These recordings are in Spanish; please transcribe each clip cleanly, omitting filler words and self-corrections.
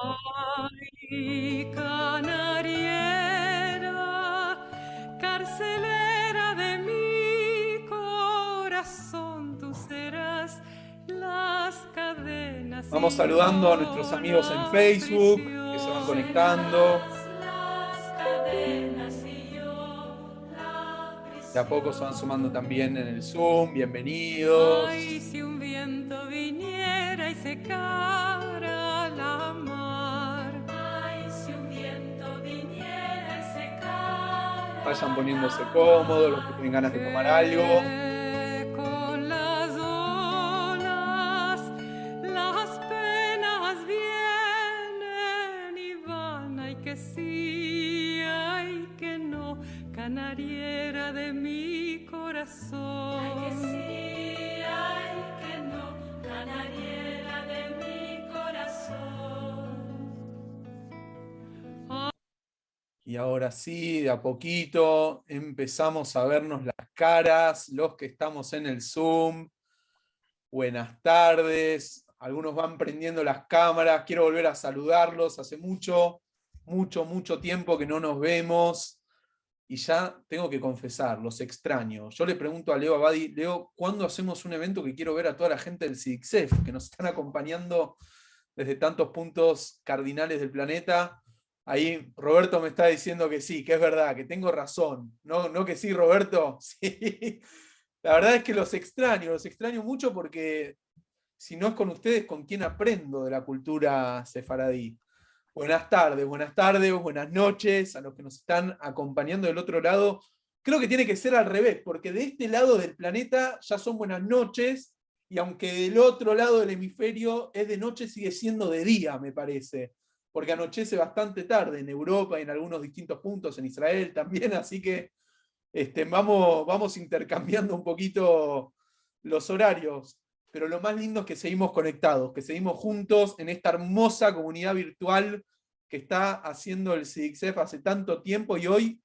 Ay, canariera, carcelera de mi corazón, tú serás las cadenas Vamos y saludando a nuestros yo amigos en la Facebook que se van prisión. conectando. Serás las cadenas y yo la De a poco se van prisión. sumando también en el Zoom. Bienvenidos. Ay, si un viento viniera y secara la mar. Ay, si un viento viniera y Vayan secara poniéndose la cómodos los que mar. tienen ganas de tomar algo. Que con las olas las penas vienen y van. Ay, que sí, ay, que no, canariera de mi corazón. Ay, que sí, ay, que no, canariera de mi corazón. Y ahora sí, de a poquito empezamos a vernos las caras, los que estamos en el Zoom. Buenas tardes. Algunos van prendiendo las cámaras. Quiero volver a saludarlos. Hace mucho tiempo que no nos vemos. Y ya tengo que confesar, los extraño. Yo le pregunto a Leo Abadi, Leo, ¿cuándo hacemos un evento que quiero ver a toda la gente del CIDICSEF, que nos están acompañando desde tantos puntos cardinales del planeta? Ahí Roberto me está diciendo que sí, que es verdad, que tengo razón. ¿No, no que sí, Roberto? Sí. La verdad es que los extraño mucho porque si no es con ustedes, ¿con quién aprendo de la cultura sefaradí? Buenas tardes, buenas noches a los que nos están acompañando del otro lado. Creo que tiene que ser al revés, porque de este lado del planeta ya son buenas noches, y aunque del otro lado del hemisferio es de noche, sigue siendo de día, me parece, porque anochece bastante tarde en Europa y en algunos distintos puntos, en Israel también, así que vamos intercambiando un poquito los horarios, pero lo más lindo es que seguimos conectados, que seguimos juntos en esta hermosa comunidad virtual que está haciendo el CIDICSEF hace tanto tiempo, y hoy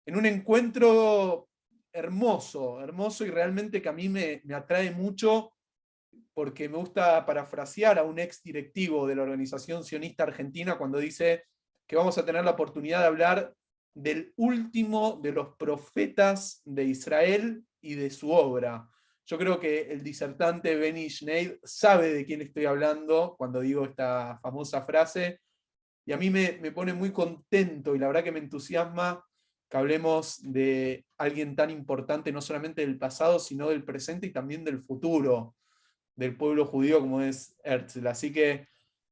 en un encuentro hermoso y realmente que a mí me atrae mucho, porque me gusta parafrasear a un ex directivo de la Organización Sionista Argentina cuando dice que vamos a tener la oportunidad de hablar del último de los profetas de Israel y de su obra. Yo creo que el disertante Benny Schneid sabe de quién estoy hablando cuando digo esta famosa frase, y a mí me pone muy contento y la verdad que me entusiasma que hablemos de alguien tan importante, no solamente del pasado, sino del presente y también del futuro del pueblo judío como es Herzl. Así que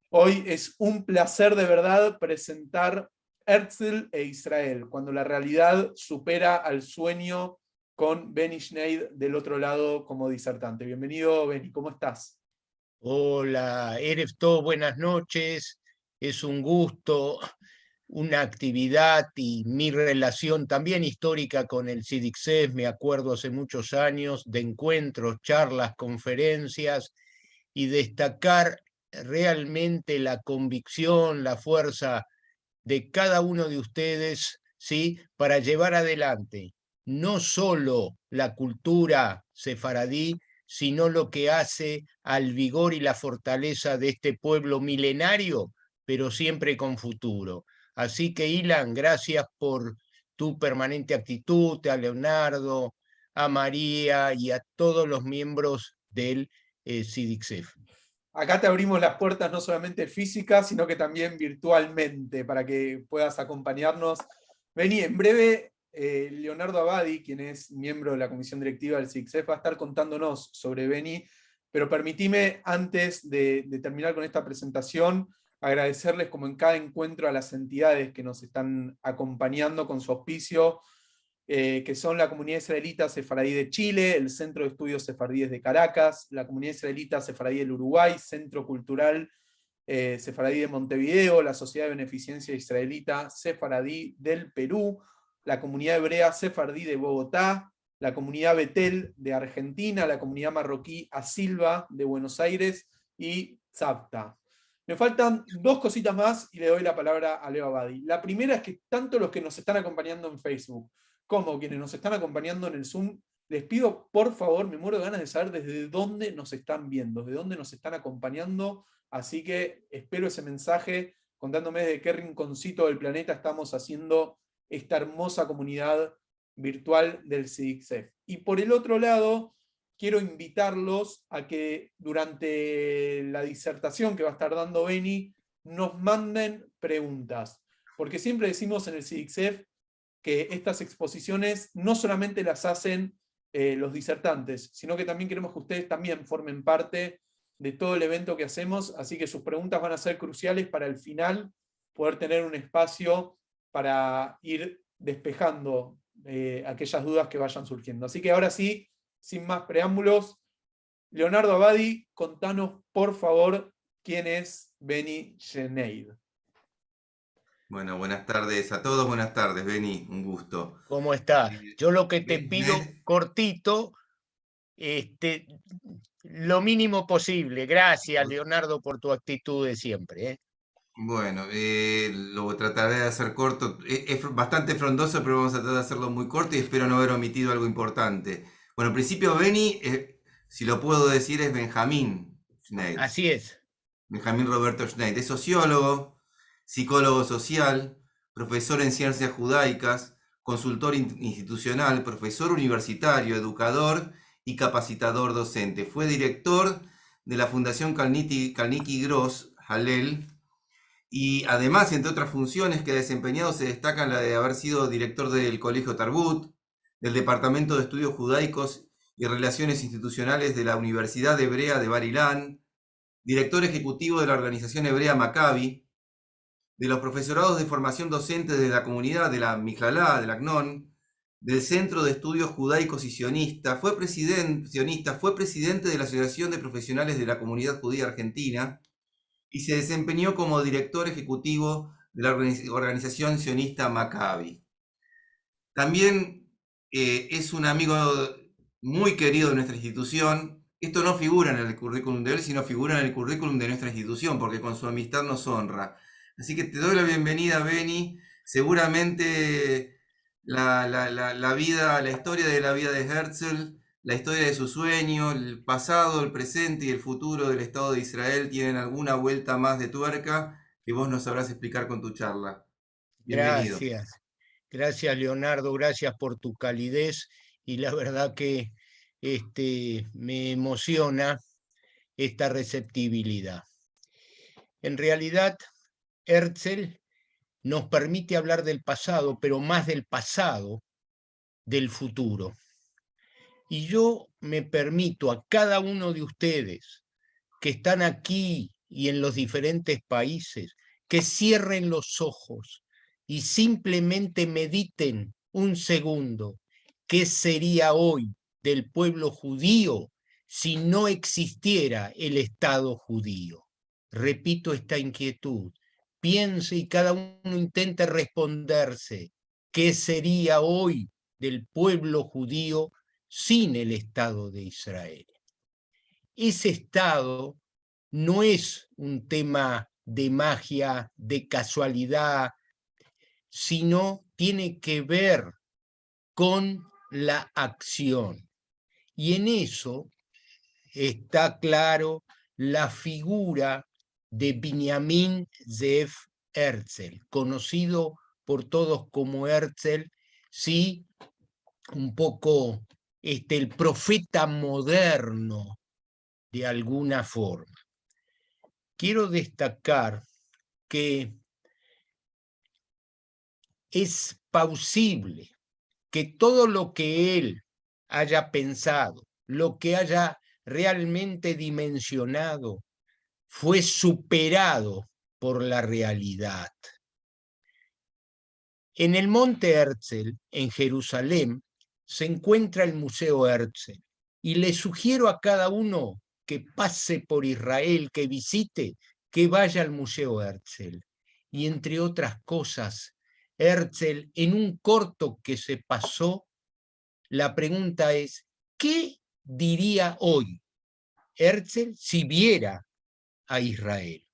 hoy es un placer de verdad presentar Herzl e Israel, cuando la realidad supera al sueño, con Benny Schneid del otro lado como disertante. Bienvenido, Benny, ¿cómo estás? Hola, Erev Tov, buenas noches. Es un gusto, una actividad y mi relación también histórica con el CIDICSEF. Me acuerdo hace muchos años de encuentros, charlas, conferencias y destacar realmente la convicción, la fuerza de cada uno de ustedes, ¿sí? Para llevar adelante no solo la cultura sefaradí, sino lo que hace al vigor y la fortaleza de este pueblo milenario, pero siempre con futuro. Así que, Ilan, gracias por tu permanente actitud, a Leonardo, a María y a todos los miembros del CIDICSEF. Acá te abrimos las puertas no solamente físicas, sino que también virtualmente, para que puedas acompañarnos. Vení, en breve, Leonardo Abadi, quien es miembro de la comisión directiva del CICSEF, va a estar contándonos sobre Beni, pero permitime, antes de terminar con esta presentación, agradecerles como en cada encuentro a las entidades que nos están acompañando con su auspicio, que son la Comunidad Israelita Sefaradí de Chile, el Centro de Estudios Sefardíes de Caracas, la Comunidad Israelita Sefaradí del Uruguay, Centro Cultural Sefaradí de Montevideo, la Sociedad de Beneficencia Israelita Sefaradí del Perú, la Comunidad Hebrea Sefardí de Bogotá, la Comunidad Betel de Argentina, la Comunidad Marroquí Asilva de Buenos Aires y Zapta. Me faltan dos cositas más y le doy la palabra a Leo Abadi. La primera es que tanto los que nos están acompañando en Facebook como quienes nos están acompañando en el Zoom les pido, por favor, me muero de ganas de saber desde dónde nos están viendo, desde dónde nos están acompañando, así que espero ese mensaje contándome desde qué rinconcito del planeta estamos haciendo esta hermosa comunidad virtual del CIDICSEF. Y por el otro lado, quiero invitarlos a que durante la disertación que va a estar dando Beni, nos manden preguntas, porque siempre decimos en el CIDICSEF que estas exposiciones no solamente las hacen los disertantes, sino que también queremos que ustedes también formen parte de todo el evento que hacemos, así que sus preguntas van a ser cruciales para el final poder tener un espacio para ir despejando aquellas dudas que vayan surgiendo. Así que ahora sí, sin más preámbulos, Leonardo Abadi, contanos por favor quién es Beni Geneid. Bueno, buenas tardes a todos, buenas tardes, Beni, un gusto. ¿Cómo está? Yo lo que te Beni pido Geneid, cortito, lo mínimo posible. Gracias, Leonardo, por tu actitud de siempre, ¿eh? bueno, lo trataré de hacer corto, es bastante frondoso, pero vamos a tratar de hacerlo muy corto y espero no haber omitido algo importante. Bueno, en principio Beni, si lo puedo decir, es Benjamín Schneid. Así es. Benjamín Roberto Schneid es sociólogo, psicólogo social, profesor en ciencias judaicas, consultor institucional, profesor universitario, educador y capacitador docente. Fue director de la Fundación Carnegie Gross Hallel y además, entre otras funciones que ha desempeñado, se destacan la de haber sido director del Colegio Tarbut, del Departamento de Estudios Judaicos y Relaciones Institucionales de la Universidad Hebrea de Bar Ilan, director ejecutivo de la Organización Hebrea Maccabi, de los profesorados de formación docente de la comunidad de la Miclalá, de la CNON, del Centro de Estudios Judaicos y Sionistas, fue presidente de la Asociación de Profesionales de la Comunidad Judía Argentina y se desempeñó como director ejecutivo de la organización sionista Maccabi. También es un amigo muy querido de nuestra institución. Esto no figura en el currículum de él, sino figura en el currículum de nuestra institución, porque con su amistad nos honra. Así que te doy la bienvenida, Beni. Seguramente la vida, la historia de la vida de Herzl, la historia de su sueño, el pasado, el presente y el futuro del Estado de Israel tienen alguna vuelta más de tuerca que vos nos sabrás explicar con tu charla. Bienvenido. Gracias. Gracias, Leonardo. Gracias por tu calidez. Y la verdad que me emociona esta receptibilidad. En realidad, Herzl nos permite hablar del pasado, pero más del pasado, del futuro. Y yo me permito a cada uno de ustedes que están aquí y en los diferentes países, que cierren los ojos y simplemente mediten un segundo qué sería hoy del pueblo judío si no existiera el Estado judío. Repito esta inquietud. Piense y cada uno intente responderse qué sería hoy del pueblo judío sin el Estado de Israel. Ese Estado no es un tema de magia, de casualidad, sino tiene que ver con la acción. Y en eso está claro la figura de Binyamin Zeev Herzl, conocido por todos como Herzl, sí, un poco el profeta moderno de alguna forma. Quiero destacar que es plausible que todo lo que él haya pensado, lo que haya realmente dimensionado, fue superado por la realidad. En el Monte Herzl, en Jerusalén, se encuentra el Museo Herzl y le sugiero a cada uno que pase por Israel, que visite, que vaya al Museo Herzl. Y entre otras cosas, Herzl, en un corto que se pasó, la pregunta es, ¿qué diría hoy Herzl si viera a Israel?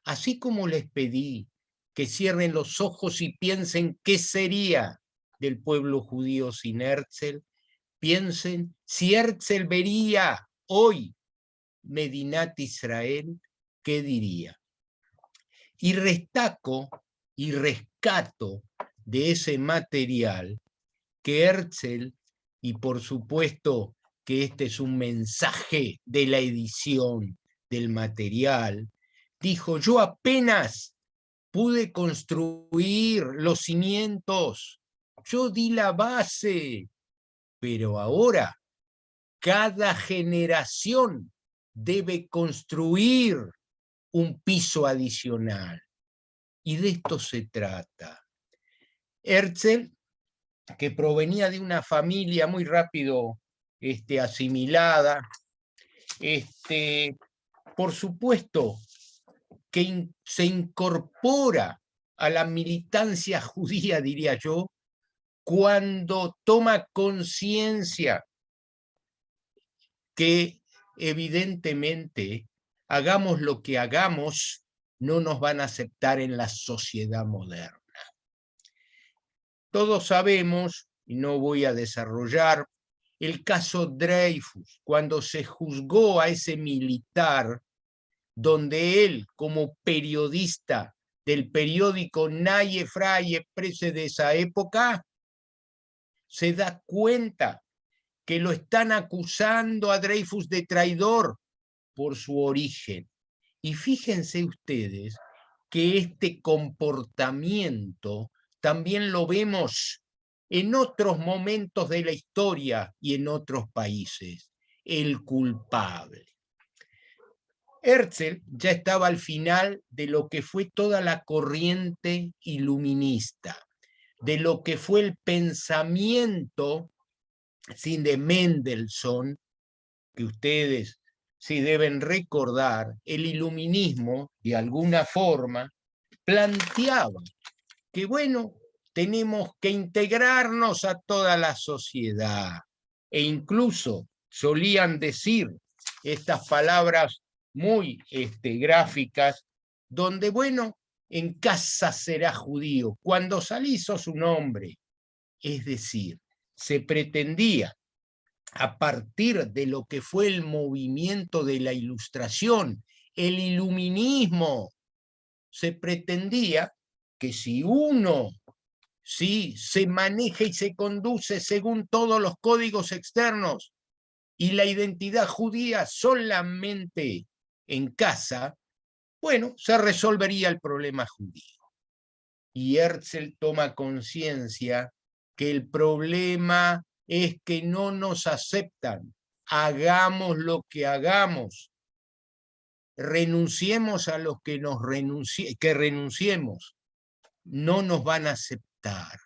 Así como les pedí que cierren los ojos y piensen qué sería del pueblo judío sin Herzl, Piensen, si Herzl vería hoy Medinat Israel, ¿qué diría? Y destaco y rescato de ese material que Herzl, y por supuesto que este es un mensaje de la edición del material, dijo: yo apenas pude construir los cimientos, yo di la base, pero ahora cada generación debe construir un piso adicional. Y de esto se trata. Herzl, que provenía de una familia muy rápido asimilada, por supuesto que se incorpora a la militancia judía, diría yo, cuando toma conciencia que evidentemente hagamos lo que hagamos, no nos van a aceptar en la sociedad moderna. Todos sabemos, y no voy a desarrollar, el caso Dreyfus, cuando se juzgó a ese militar, donde él, como periodista del periódico Neue Freie Presse de esa época, se da cuenta que lo están acusando a Dreyfus de traidor por su origen. Y fíjense ustedes que este comportamiento también lo vemos en otros momentos de la historia y en otros países. El culpable. Herzl ya estaba al final de lo que fue toda la corriente iluminista, de lo que fue el pensamiento sin de Mendelssohn, que ustedes sí deben recordar. El iluminismo, de alguna forma, planteaba que, bueno, tenemos que integrarnos a toda la sociedad, e incluso solían decir estas palabras muy gráficas, donde, bueno, en casa será judío, cuando salís sos un hombre. Es decir, se pretendía, a partir de lo que fue el movimiento de la Ilustración, el iluminismo, se pretendía que si uno se maneja y se conduce según todos los códigos externos y la identidad judía solamente en casa, bueno, se resolvería el problema judío. Y Herzl toma conciencia que el problema es que no nos aceptan. Hagamos lo que hagamos, renunciemos a los que renunciemos, no nos van a aceptar.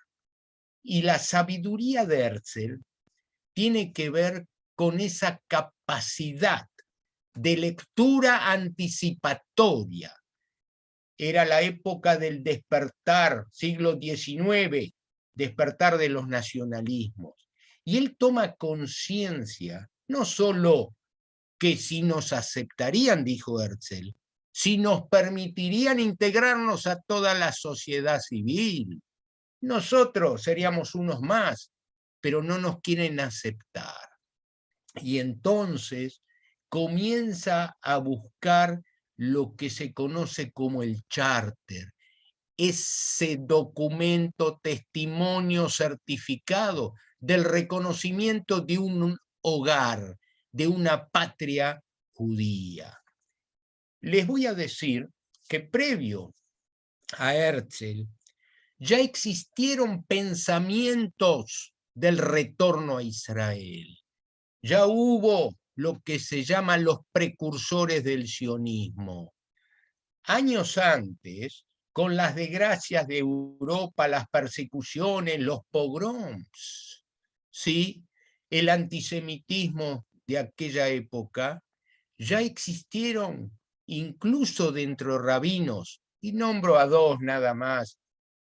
Y la sabiduría de Herzl tiene que ver con esa capacidad de lectura anticipatoria. Era la época del despertar, siglo XIX, despertar de los nacionalismos. Y él toma conciencia, no solo que si nos aceptarían, dijo Herzl, si nos permitirían integrarnos a toda la sociedad civil. Nosotros seríamos unos más, pero no nos quieren aceptar. Y entonces comienza a buscar lo que se conoce como el charter, ese documento, testimonio certificado del reconocimiento de un hogar, de una patria judía. Les voy a decir que previo a Herzl ya existieron pensamientos del retorno a Israel. Ya hubo lo que se llaman los precursores del sionismo. Años antes, con las desgracias de Europa, las persecuciones, los pogroms, ¿sí? El antisemitismo de aquella época, ya existieron incluso dentro de rabinos, y nombro a dos nada más,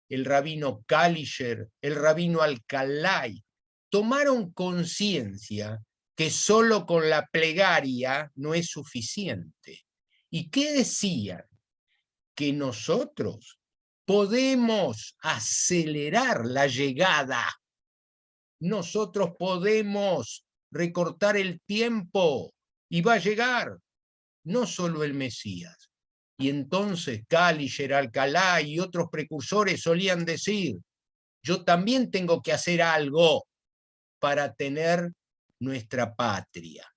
el rabino Kalischer, el rabino Alcalay, tomaron conciencia que solo con la plegaria no es suficiente. ¿Y qué decían? Que nosotros podemos acelerar la llegada nosotros podemos recortar el tiempo y va a llegar, no solo el Mesías. Y entonces Kalischer, Alcalá y otros precursores solían decir, yo también tengo que hacer algo para tener nuestra patria.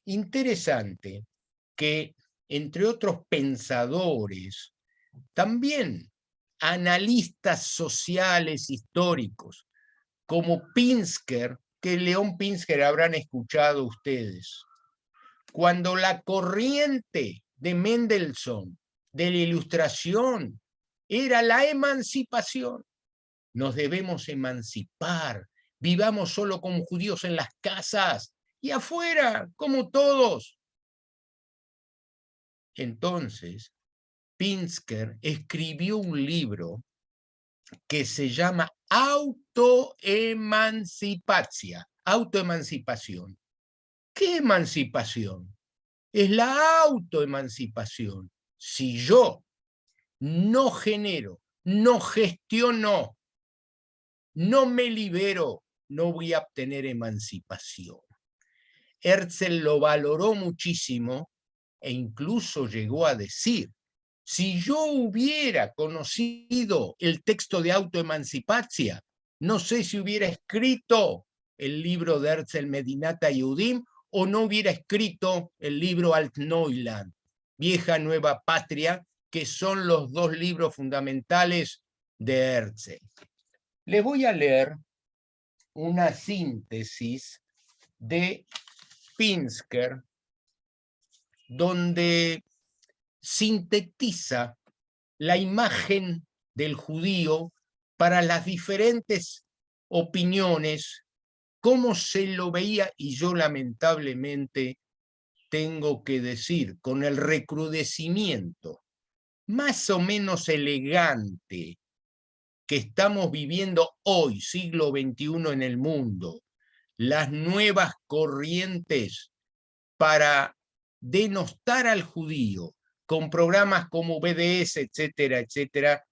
Interesante que, entre otros pensadores, también analistas sociales históricos, como Pinsker, que León Pinsker habrán escuchado ustedes, cuando la corriente de Mendelssohn, de la Ilustración, era la emancipación. Nos debemos emancipar, vivamos solo como judíos en las casas y afuera, como todos. Entonces, Pinsker escribió un libro que se llama autoemancipación. ¿Qué emancipación? Es la autoemancipación. Si yo no genero, no gestiono, no me libero, no voy a obtener emancipación. Herzl lo valoró muchísimo e incluso llegó a decir, si yo hubiera conocido el texto de autoemancipación, no sé si hubiera escrito el libro de Herzl Medinat Yehudim o no hubiera escrito el libro Alt-Neuland, Vieja Nueva Patria, que son los dos libros fundamentales de Herzl. Les voy a leer una síntesis de Pinsker, donde sintetiza la imagen del judío para las diferentes opiniones, cómo se lo veía, y yo lamentablemente tengo que decir, con el recrudecimiento más o menos elegante que estamos viviendo hoy, siglo XXI en el mundo, las nuevas corrientes para denostar al judío, con programas como BDS, etcétera, etcétera,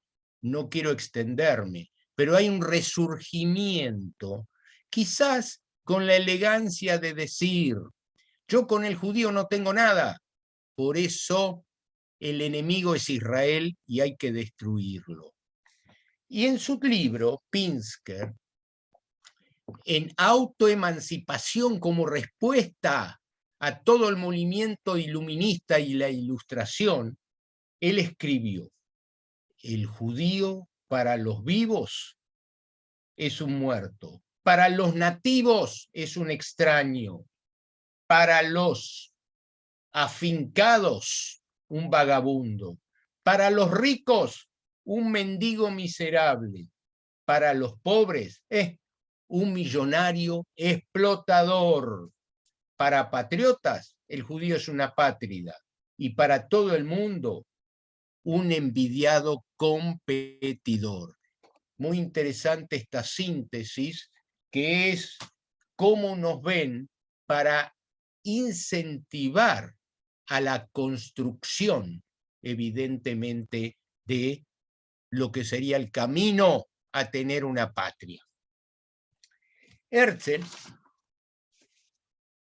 no quiero extenderme, pero hay un resurgimiento, quizás con la elegancia de decir, yo con el judío no tengo nada, por eso el enemigo es Israel y hay que destruirlo. Y en su libro, Pinsker, en autoemancipación como respuesta a todo el movimiento iluminista y la Ilustración, él escribió, el judío para los vivos es un muerto, para los nativos es un extraño, para los afincados un vagabundo, para los ricos un mendigo miserable, para los pobres un millonario explotador. Para patriotas, el judío es una apátrida, y para todo el mundo, un envidiado competidor. Muy interesante esta síntesis, que es cómo nos ven para incentivar a la construcción, evidentemente, de lo que sería el camino a tener una patria. Herzl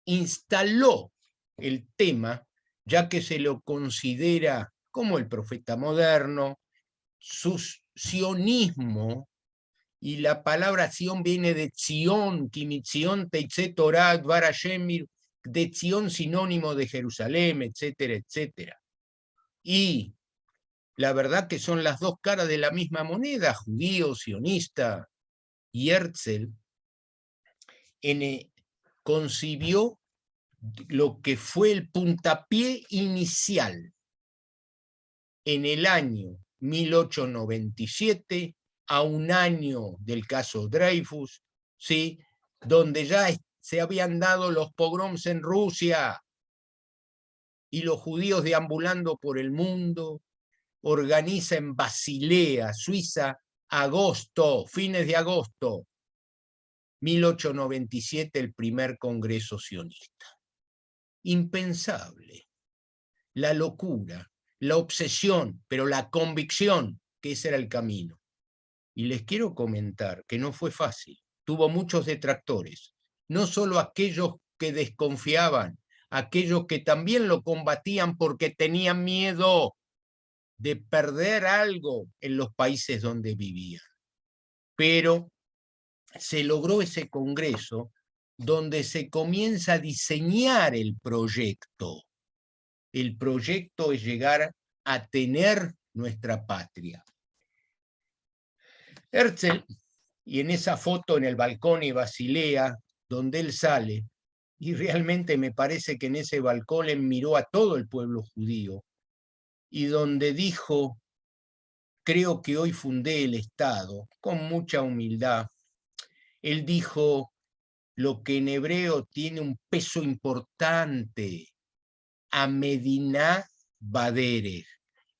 instaló el tema, ya que se lo considera como el profeta moderno, su sionismo, y la palabra Sion viene de Zion, Kimitzion, Teitze Torah, Dvar Hashem, de Zion sinónimo de Jerusalén, etcétera, etcétera. Y la verdad que son las dos caras de la misma moneda, judío, sionista, y Herzl concibió lo que fue el puntapié inicial en el año 1897, a un año del caso Dreyfus, ¿sí? Donde ya se habían dado los pogroms en Rusia y los judíos deambulando por el mundo. Organiza en Basilea, Suiza, fines de agosto, 1897, el primer congreso sionista. Impensable. La locura, la obsesión, pero la convicción que ese era el camino. Y les quiero comentar que no fue fácil. tuvo muchos detractores, no solo aquellos que desconfiaban, aquellos que también lo combatían porque tenían miedo de perder algo en los países donde vivían. Pero se logró ese congreso donde se comienza a diseñar el proyecto. El proyecto es llegar a tener nuestra patria. Herzl, y en esa foto en el balcón de Basilea, donde él sale, y realmente me parece que en ese balcón él miró a todo el pueblo judío, y donde dijo, creo que hoy fundé el Estado, con mucha humildad. Él dijo lo que en hebreo tiene un peso importante, Amediná Baderech.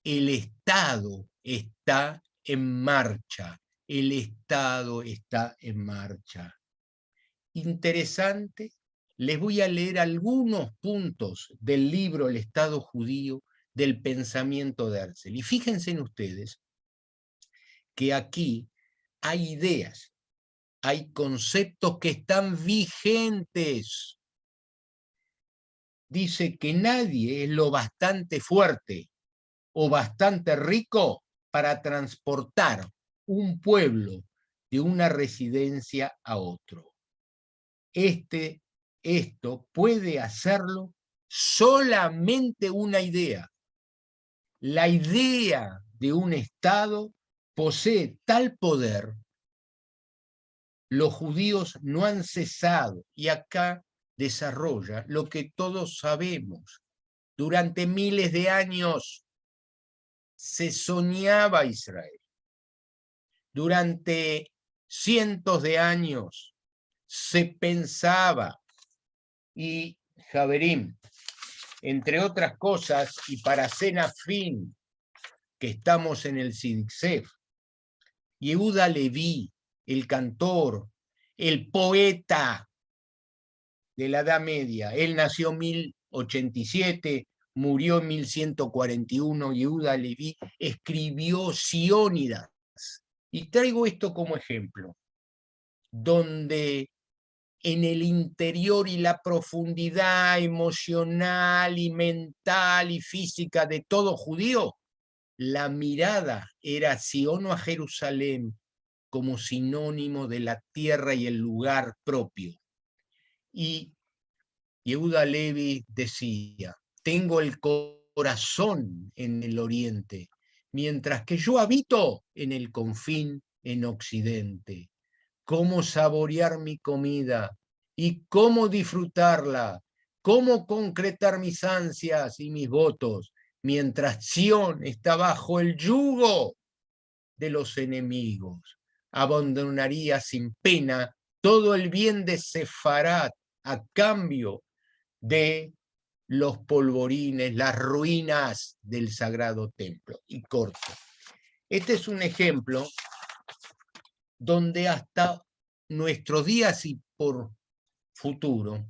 El Estado está en marcha. El Estado está en marcha. Interesante. Les voy a leer algunos puntos del libro El Estado Judío, del pensamiento de Herzl. Y fíjense en ustedes que aquí hay ideas, hay conceptos que están vigentes. Dice que nadie es lo bastante fuerte o bastante rico para transportar un pueblo de una residencia a otro. Esto puede hacerlo solamente una idea. La idea de un Estado posee tal poder. Los judíos no han cesado, y acá desarrolla lo que todos sabemos. Durante miles de años se soñaba Israel. Durante cientos de años se pensaba. Y Javerim, entre otras cosas, y para hacer fin que estamos en el Sidiksef, Yehuda Leví, el cantor, el poeta de la Edad Media, él nació en 1087, murió en 1141, Yehuda Leví escribió Siónidas. Y traigo esto como ejemplo, donde en el interior y la profundidad emocional y mental y física de todo judío, la mirada era a Sion o a Jerusalén como sinónimo de la tierra y el lugar propio. Y Yehuda Leví decía, tengo el corazón en el oriente, mientras que yo habito en el confín en occidente. Cómo saborear mi comida y cómo disfrutarla, cómo concretar mis ansias y mis votos, mientras Sion está bajo el yugo de los enemigos. Abandonaría sin pena todo el bien de Sefarat a cambio de los polvorines, las ruinas del sagrado templo. Y corto. Este es un ejemplo donde hasta nuestros días y por futuro,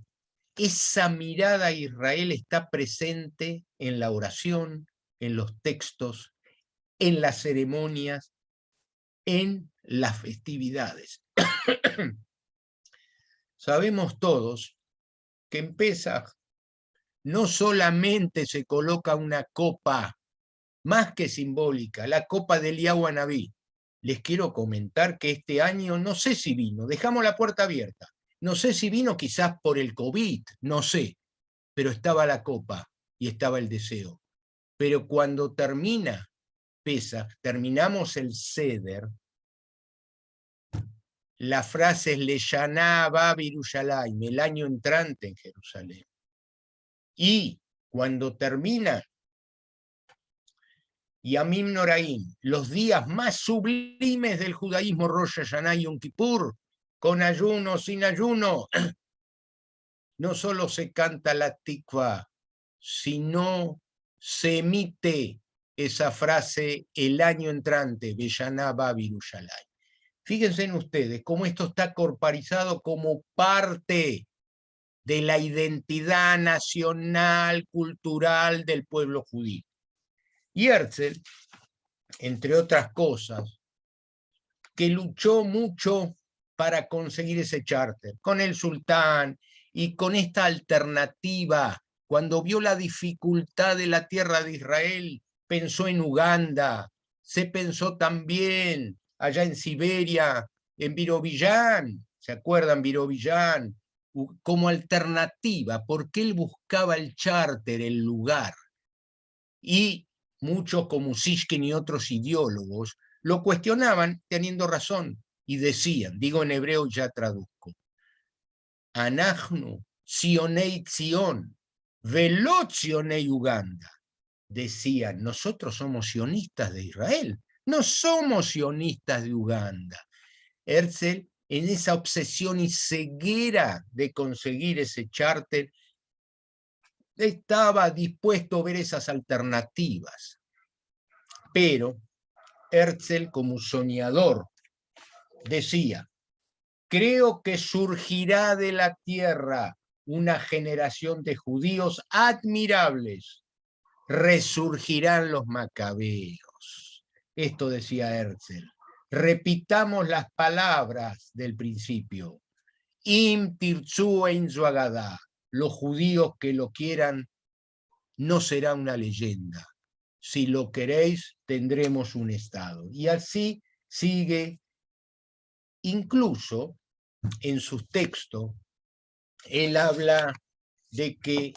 esa mirada a Israel está presente en la oración, en los textos, en las ceremonias, en las festividades. Sabemos todos que en Pesaj no solamente se coloca una copa más que simbólica, la copa del Eliyahu Anabí. Les quiero comentar que este año no sé si vino, dejamos la puerta abierta, no sé si vino quizás por el COVID, no sé, pero estaba la copa y estaba el deseo. Pero cuando termina Pesaj, terminamos el Seder, la frase es Leshaná Abba Yerushalayim, el año entrante en Jerusalén. Y cuando termina Yamim Noraim, los días más sublimes del judaísmo, Rosh Hashanah y Yom Kippur, con ayuno, sin ayuno, no solo se canta la tikva, sino se emite esa frase el año entrante, Beshaná Abba Yerushalayim. Fíjense en ustedes cómo esto está corporizado como parte de la identidad nacional, cultural del pueblo judío. Y Herzl, entre otras cosas, que luchó mucho para conseguir ese charter, con el sultán y con esta alternativa. Cuando vio la dificultad de la tierra de Israel, pensó en Uganda, se pensó también allá en Siberia, en Birobidzhan, ¿se acuerdan Birobidzhan? Como alternativa, porque él buscaba el charter, el lugar. Y muchos como Sishkin y otros ideólogos lo cuestionaban teniendo razón y decían, digo en hebreo ya traduzco, Anachnu Tzionei Tzion, Velo Tzionei Uganda. Decían, nosotros somos sionistas de Israel, no somos sionistas de Uganda. Herzl, en esa obsesión y ceguera de conseguir ese charter, estaba dispuesto a ver esas alternativas. Pero Herzl, como soñador, decía, creo que surgirá de la tierra una generación de judíos admirables. Resurgirán los macabeos. Esto decía Herzl. Repitamos las palabras del principio. Im tirtzu ein zoagadá. Los judíos que lo quieran no será una leyenda. Si lo queréis, tendremos un Estado. Y así sigue, incluso en sus textos, él habla de que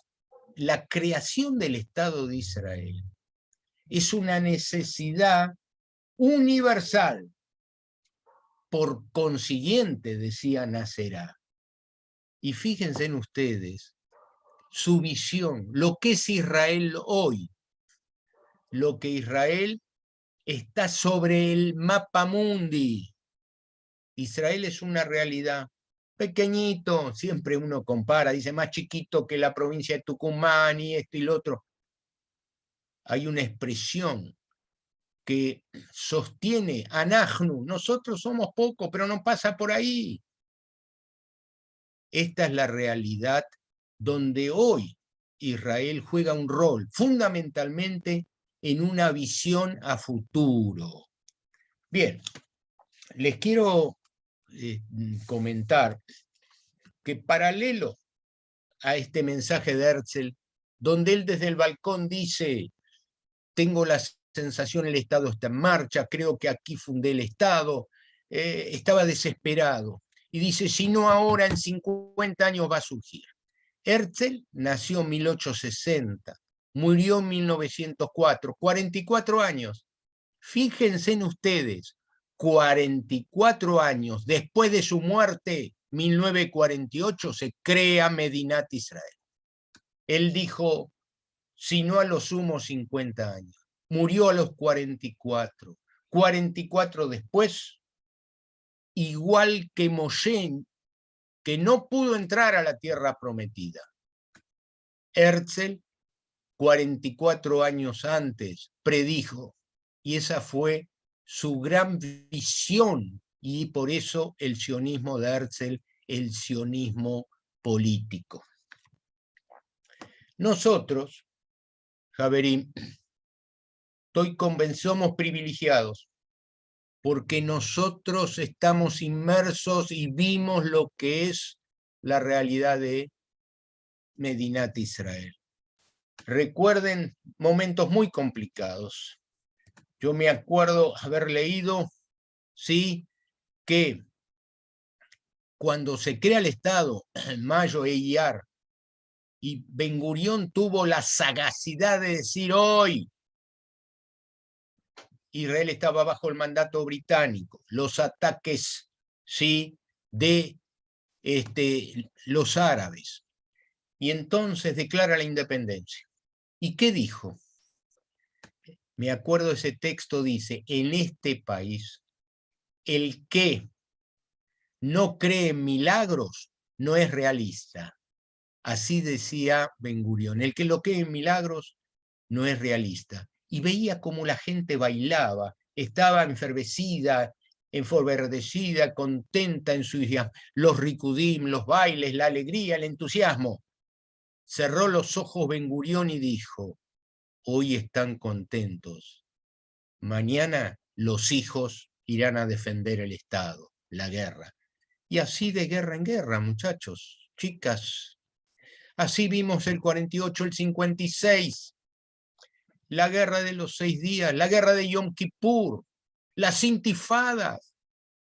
la creación del Estado de Israel es una necesidad universal. Por consiguiente, decía Nasserá. Y fíjense en ustedes su visión, lo que es Israel hoy, lo que Israel está sobre el mapa mundi. Israel es una realidad pequeñito, siempre uno compara, dice más chiquito que la provincia de Tucumán y esto y lo otro. Hay una expresión que sostiene Anachnu, nosotros somos pocos, pero no pasa por ahí. Esta es la realidad donde hoy Israel juega un rol fundamentalmente en una visión a futuro. Bien, les quiero comentar que paralelo a este mensaje de Herzl, donde él desde el balcón dice, tengo la sensación el Estado está en marcha, creo que aquí fundé el Estado, estaba desesperado. Y dice, si no ahora, en 50 años va a surgir. Herzl nació en 1860, murió en 1904, 44 años. Fíjense en ustedes, 44 años después de su muerte, 1948, se crea Medinat Israel. Él dijo, si no a lo sumo 50 años. Murió a los 44. 44 después, igual que Moshe, que no pudo entrar a la tierra prometida. Herzl, 44 años antes, predijo, y esa fue su gran visión, y por eso el sionismo de Herzl, el sionismo político. Nosotros, Javerín, somos privilegiados, porque nosotros estamos inmersos y vimos lo que es la realidad de Medinat Israel. Recuerden momentos muy complicados. Yo me acuerdo haber leído, sí, que cuando se crea el Estado, en Mayo e Iyar, y Ben Gurión tuvo la sagacidad de decir hoy, Israel estaba bajo el mandato británico, los ataques, sí, de los árabes, y entonces declara la independencia. ¿Y qué dijo? Me acuerdo ese texto, dice, en este país, el que no cree en milagros no es realista. Así decía Ben Gurión, el que lo cree en milagros no es realista. Y veía cómo la gente bailaba, estaba enfervecida, enfurbecida, contenta en su día, los rikudim, los bailes, la alegría, el entusiasmo. Cerró los ojos Ben Gurión y dijo, hoy están contentos, mañana los hijos irán a defender el Estado, la guerra. Y así de guerra en guerra, muchachos, chicas. Así vimos el 48, el 56, la guerra de los 6 días, la guerra de Yom Kippur, las intifadas,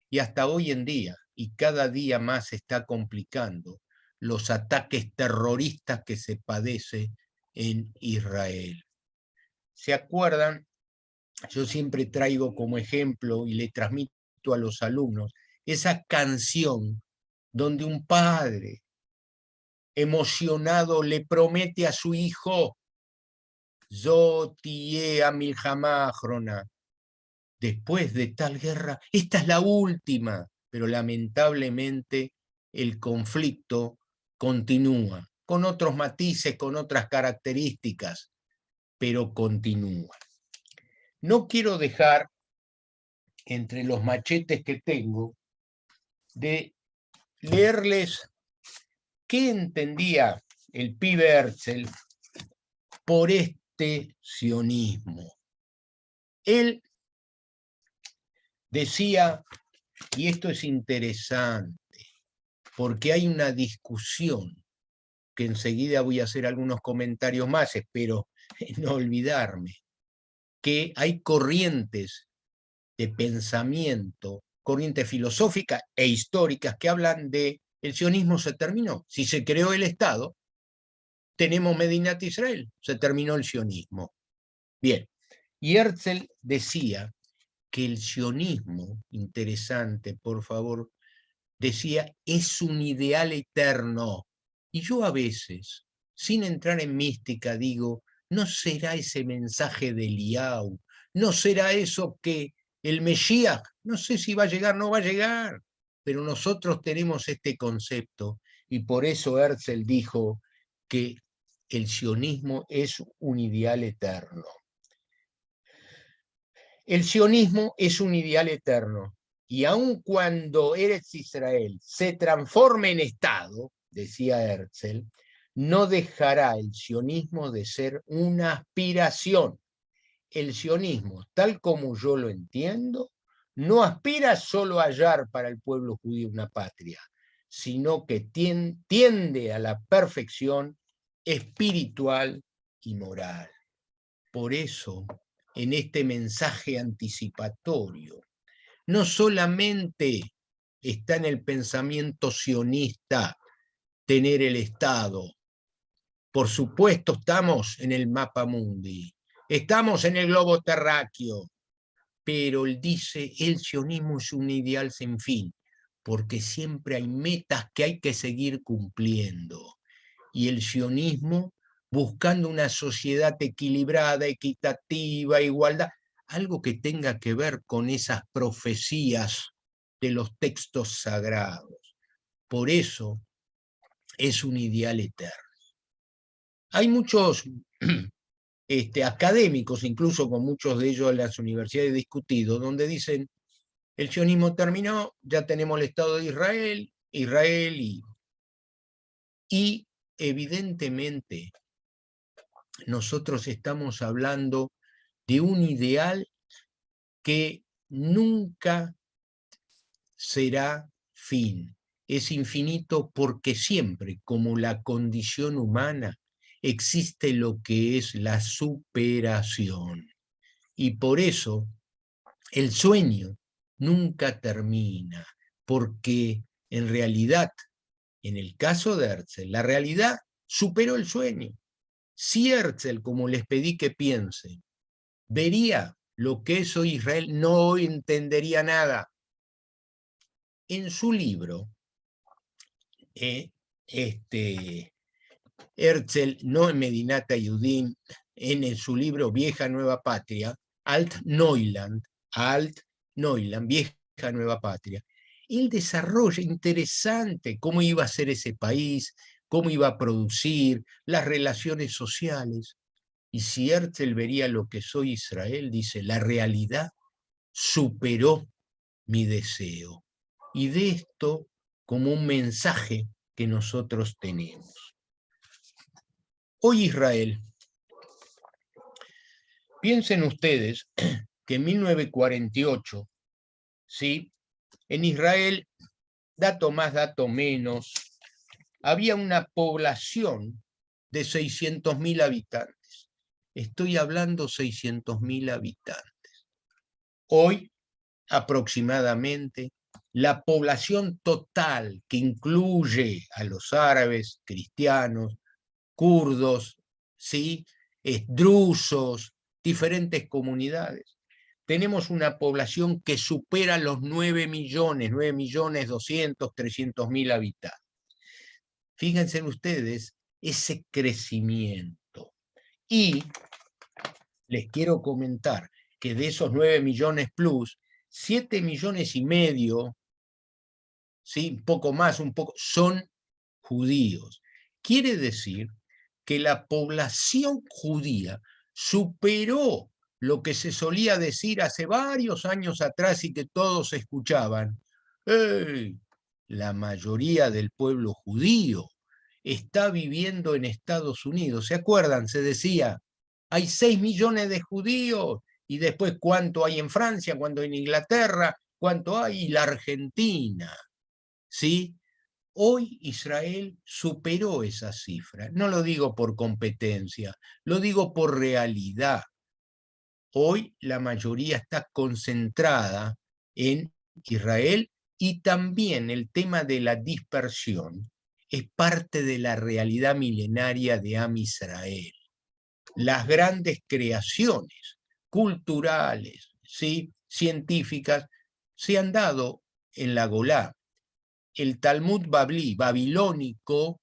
y hasta hoy en día, y cada día más se está complicando, los ataques terroristas que se padece en Israel. ¿Se acuerdan? Yo siempre traigo como ejemplo y le transmito a los alumnos esa canción donde un padre emocionado le promete a su hijo, Zo tiye milhamá achrona, después de tal guerra, esta es la última, pero lamentablemente el conflicto continúa, con otros matices, con otras características, pero continúa. No quiero dejar, entre los machetes que tengo, de leerles qué entendía el pibe Herzl por este sionismo. Él decía, y esto es interesante, porque hay una discusión, que enseguida voy a hacer algunos comentarios más, espero no olvidarme, que hay corrientes de pensamiento, corrientes filosóficas e históricas que hablan de el sionismo se terminó. Si se creó el Estado, tenemos Medinat Israel, se terminó el sionismo. Bien, y Herzl decía que el sionismo, interesante, por favor, decía, es un ideal eterno. Y yo a veces, sin entrar en mística, digo, ¿no será ese mensaje de Eliau? ¿No será eso que el Mesías, no sé si va a llegar, no va a llegar, pero nosotros tenemos este concepto y por eso Herzl dijo que el sionismo es un ideal eterno. El sionismo es un ideal eterno y aun cuando Eretz Israel se transforme en Estado, decía Herzl, no dejará el sionismo de ser una aspiración. El sionismo, tal como yo lo entiendo, no aspira solo a hallar para el pueblo judío una patria, sino que tiende a la perfección espiritual y moral. Por eso, en este mensaje anticipatorio, no solamente está en el pensamiento sionista tener el Estado. Por supuesto, estamos en el mapa mundi, estamos en el globo terráqueo, pero él dice, el sionismo es un ideal sin fin, porque siempre hay metas que hay que seguir cumpliendo. Y el sionismo, buscando una sociedad equilibrada, equitativa, igualdad, algo que tenga que ver con esas profecías de los textos sagrados. Por eso es un ideal eterno. Hay muchos académicos, incluso con muchos de ellos en las universidades discutidos, donde dicen, el sionismo terminó, ya tenemos el Estado de Israel, y evidentemente nosotros estamos hablando de un ideal que nunca será fin. Es infinito porque siempre, como la condición humana, existe lo que es la superación. Y por eso el sueño nunca termina, porque en realidad, en el caso de Herzl, la realidad superó el sueño. Si Herzl, como les pedí que piensen, vería lo que es hoy Israel, no entendería nada. En su libro, Herzl, no en Medinat Yehudim, en su libro Vieja Nueva Patria, Alt-Neuland, Vieja Nueva Patria, él desarrolla interesante cómo iba a ser ese país, cómo iba a producir, las relaciones sociales. Y si Herzl vería lo que soy Israel, dice, la realidad superó mi deseo. Y de esto como un mensaje que nosotros tenemos. Hoy Israel, piensen ustedes que en 1948, ¿sí? En Israel dato más, dato menos, había una población de 600.000 habitantes. Estoy hablando 600.000 habitantes. Hoy, aproximadamente, la población total, que incluye a los árabes, cristianos, kurdos, ¿sí? Drusos, diferentes comunidades, tenemos una población que supera los 9.200.000, habitantes. Fíjense ustedes ese crecimiento. Y les quiero comentar que de esos 9 millones plus, 7,5 millones, ¿sí? Un poco más, un poco, son judíos. Quiere decir que la población judía superó lo que se solía decir hace varios años atrás y que todos escuchaban. ¡Ey! La mayoría del pueblo judío está viviendo en Estados Unidos. ¿Se acuerdan? Se decía, hay 6 millones de judíos, y después cuánto hay en Francia, cuánto hay en Inglaterra, cuánto hay en la Argentina. ¿Sí? Hoy Israel superó esa cifra. No lo digo por competencia, lo digo por realidad. Hoy la mayoría está concentrada en Israel, y también el tema de la dispersión es parte de la realidad milenaria de Am Israel. Las grandes creaciones culturales, ¿sí? Científicas, se han dado en la Golá. El Talmud babilónico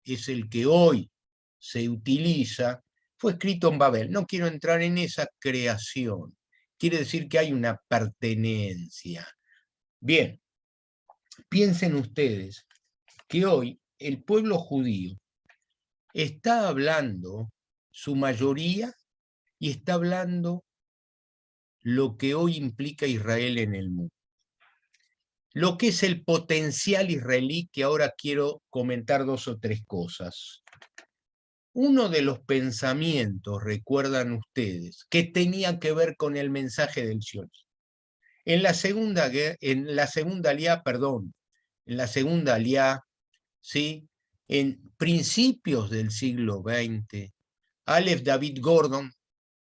es el que hoy se utiliza, fue escrito en Babel. No quiero entrar en esa creación. Quiere decir que hay una pertenencia. Bien, piensen ustedes que hoy el pueblo judío está hablando, su mayoría, y está hablando lo que hoy implica Israel en el mundo. Lo que es el potencial israelí, que ahora quiero comentar 2 o 3 cosas. Uno de los pensamientos, recuerdan ustedes, que tenía que ver con el mensaje del sionismo. En la segunda aliá, ¿sí? En principios del siglo XX, Aleph David Gordon,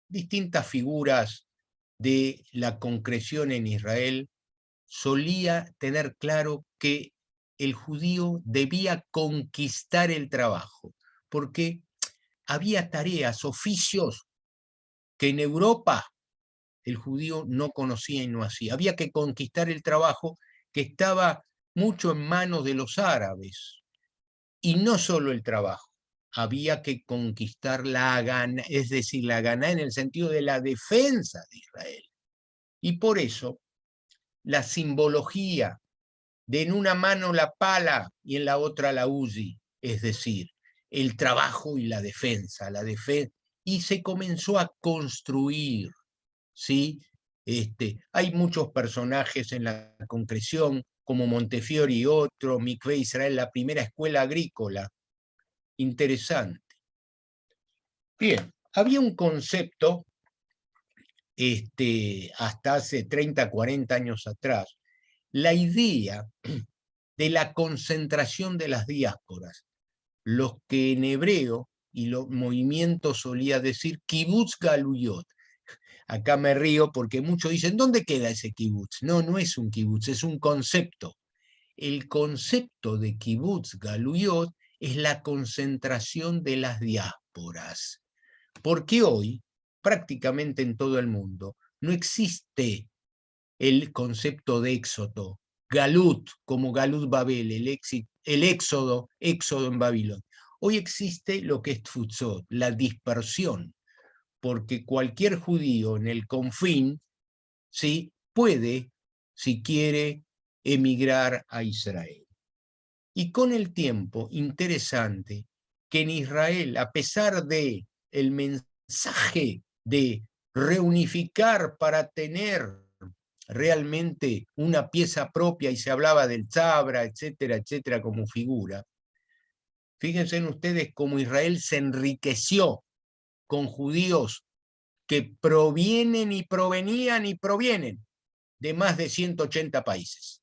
distintas figuras de la concreción en Israel, solía tener claro que el judío debía conquistar el trabajo, porque había tareas, oficios que en Europa el judío no conocía y no hacía. Había que conquistar el trabajo, que estaba mucho en manos de los árabes. Y no solo el trabajo, había que conquistar la Haganá, es decir, la Haganá en el sentido de la defensa de Israel. Y por eso la simbología de en una mano la pala y en la otra la uzi, es decir, el trabajo y la defensa, y se comenzó a construir, ¿sí? Hay muchos personajes en la concreción, como Montefiore y otro, Mikvé Israel, la primera escuela agrícola, interesante. Bien, había un concepto, hasta hace 30, 40 años atrás, la idea de la concentración de las diásporas, los que en hebreo y los movimientos solía decir kibutz galuyot. Acá me río porque muchos dicen, ¿dónde queda ese kibutz? No, no es un kibutz, es un concepto. El concepto de kibutz galuyot es la concentración de las diásporas. Porque hoy, prácticamente en todo el mundo, no existe el concepto de éxodo, galut, como Galut Babel, el éxodo en Babilonia. Hoy existe lo que es tfutzot, la dispersión, porque cualquier judío en el confín, ¿sí? Puede, si quiere, emigrar a Israel. Y con el tiempo, interesante, que en Israel, a pesar de el mensaje de reunificar para tener realmente una pieza propia, y se hablaba del Tzabra, etcétera, etcétera, como figura, fíjense en ustedes cómo Israel se enriqueció con judíos que provienen y provenían y provienen de más de 180 países.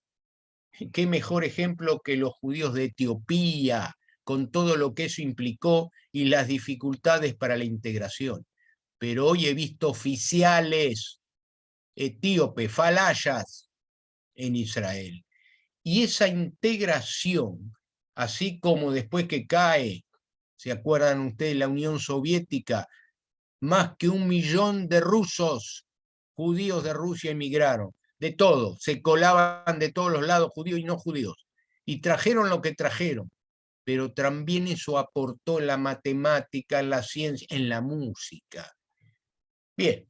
qué mejor ejemplo que los judíos de Etiopía, con todo lo que eso implicó y las dificultades para la integración. Pero hoy he visto oficiales etíopes, falayas, en Israel. Y esa integración, así como después que cae, ¿se acuerdan ustedes? La Unión Soviética, más que 1 millón de rusos, judíos de Rusia emigraron, de todo, se colaban de todos los lados, judíos y no judíos, y trajeron lo que trajeron, pero también eso aportó en la matemática, en la ciencia, en la música. Bien,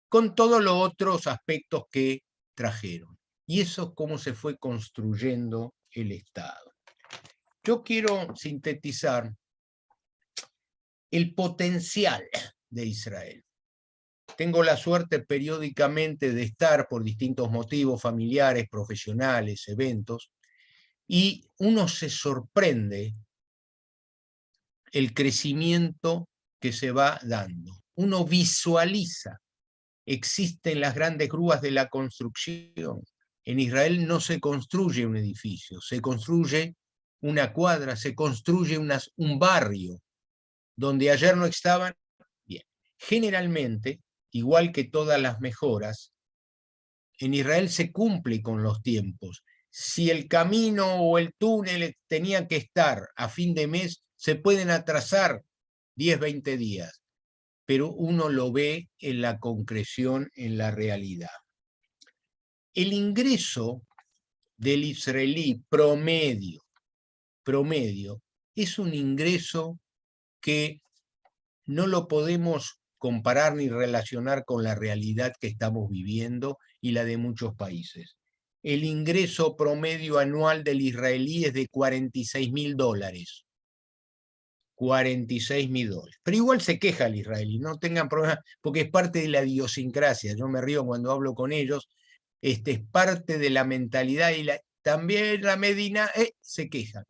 con todos los otros aspectos que trajeron. Y eso es cómo se fue construyendo el Estado. Yo quiero sintetizar el potencial de Israel. Tengo la suerte periódicamente de estar por distintos motivos familiares, profesionales, eventos, y uno se sorprende el crecimiento que se va dando. Uno visualiza, existen las grandes grúas de la construcción. En Israel no se construye un edificio, se construye una cuadra, se construye un barrio, donde ayer no estaban. Bien, generalmente, igual que todas las mejoras, en Israel se cumple con los tiempos. Si el camino o el túnel tenía que estar a fin de mes, se pueden atrasar 10, 20 días, pero uno lo ve en la concreción, en la realidad. El ingreso del israelí promedio es un ingreso que no lo podemos comparar ni relacionar con la realidad que estamos viviendo y la de muchos países. El ingreso promedio anual del israelí es de $46.000. $46.000. Pero igual se queja el israelí, no tengan problema, porque es parte de la idiosincrasia. Yo me río cuando hablo con ellos, es parte de la mentalidad y también la Medina se quejan.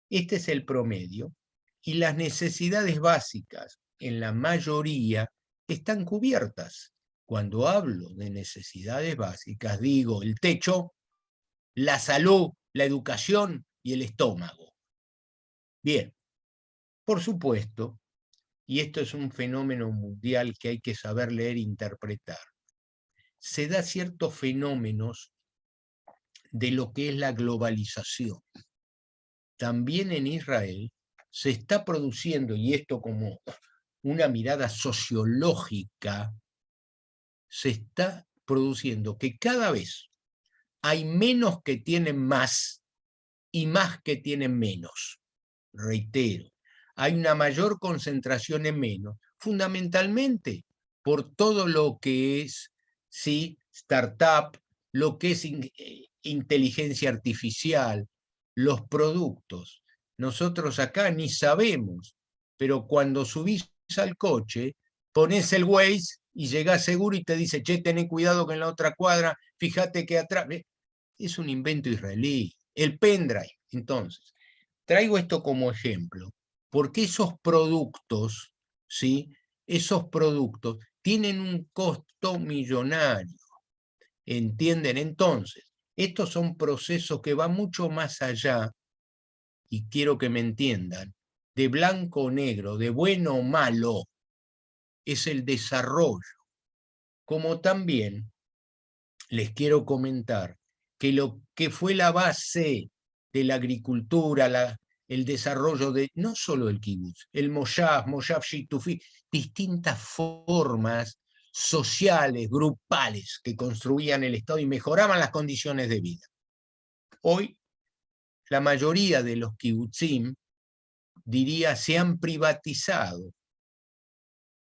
Este es el promedio y las necesidades básicas en la mayoría están cubiertas. Cuando hablo de necesidades básicas, digo el techo, la salud, la educación y el estómago. Bien, por supuesto, y esto es un fenómeno mundial que hay que saber leer e interpretar, se da ciertos fenómenos de lo que es la globalización. También en Israel se está produciendo, y esto como una mirada sociológica, se está produciendo que cada vez hay menos que tienen más y más que tienen menos. Reitero, hay una mayor concentración en menos, fundamentalmente por todo lo que es, ¿sí?, startup, lo que es inteligencia artificial, los productos. Nosotros acá ni sabemos, pero cuando subís al coche, pones el Waze y llegás seguro y te dice, che, tené cuidado que en la otra cuadra, fíjate que atrás. Es un invento israelí. El pendrive. Entonces, traigo esto como ejemplo, porque esos productos, ¿sí?, esos productos tienen un costo millonario. ¿Entienden? Entonces, estos son procesos que van mucho más allá, y quiero que me entiendan, de blanco o negro, de bueno o malo, es el desarrollo. Como también les quiero comentar que lo que fue la base de la agricultura, el desarrollo de no solo el kibutz, el moshav shitufi, distintas formas sociales, grupales que construían el Estado y mejoraban las condiciones de vida. Hoy, la mayoría de los kibutzim, diría, se han privatizado.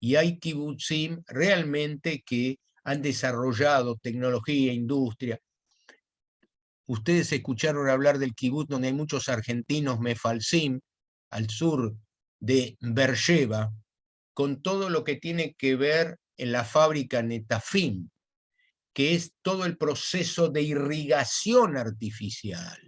Y hay kibutzim realmente que han desarrollado tecnología, industria. Ustedes escucharon hablar del kibutz donde hay muchos argentinos, Mefalsim, al sur de Beersheba, con todo lo que tiene que ver en la fábrica Netafim, que es todo el proceso de irrigación artificial.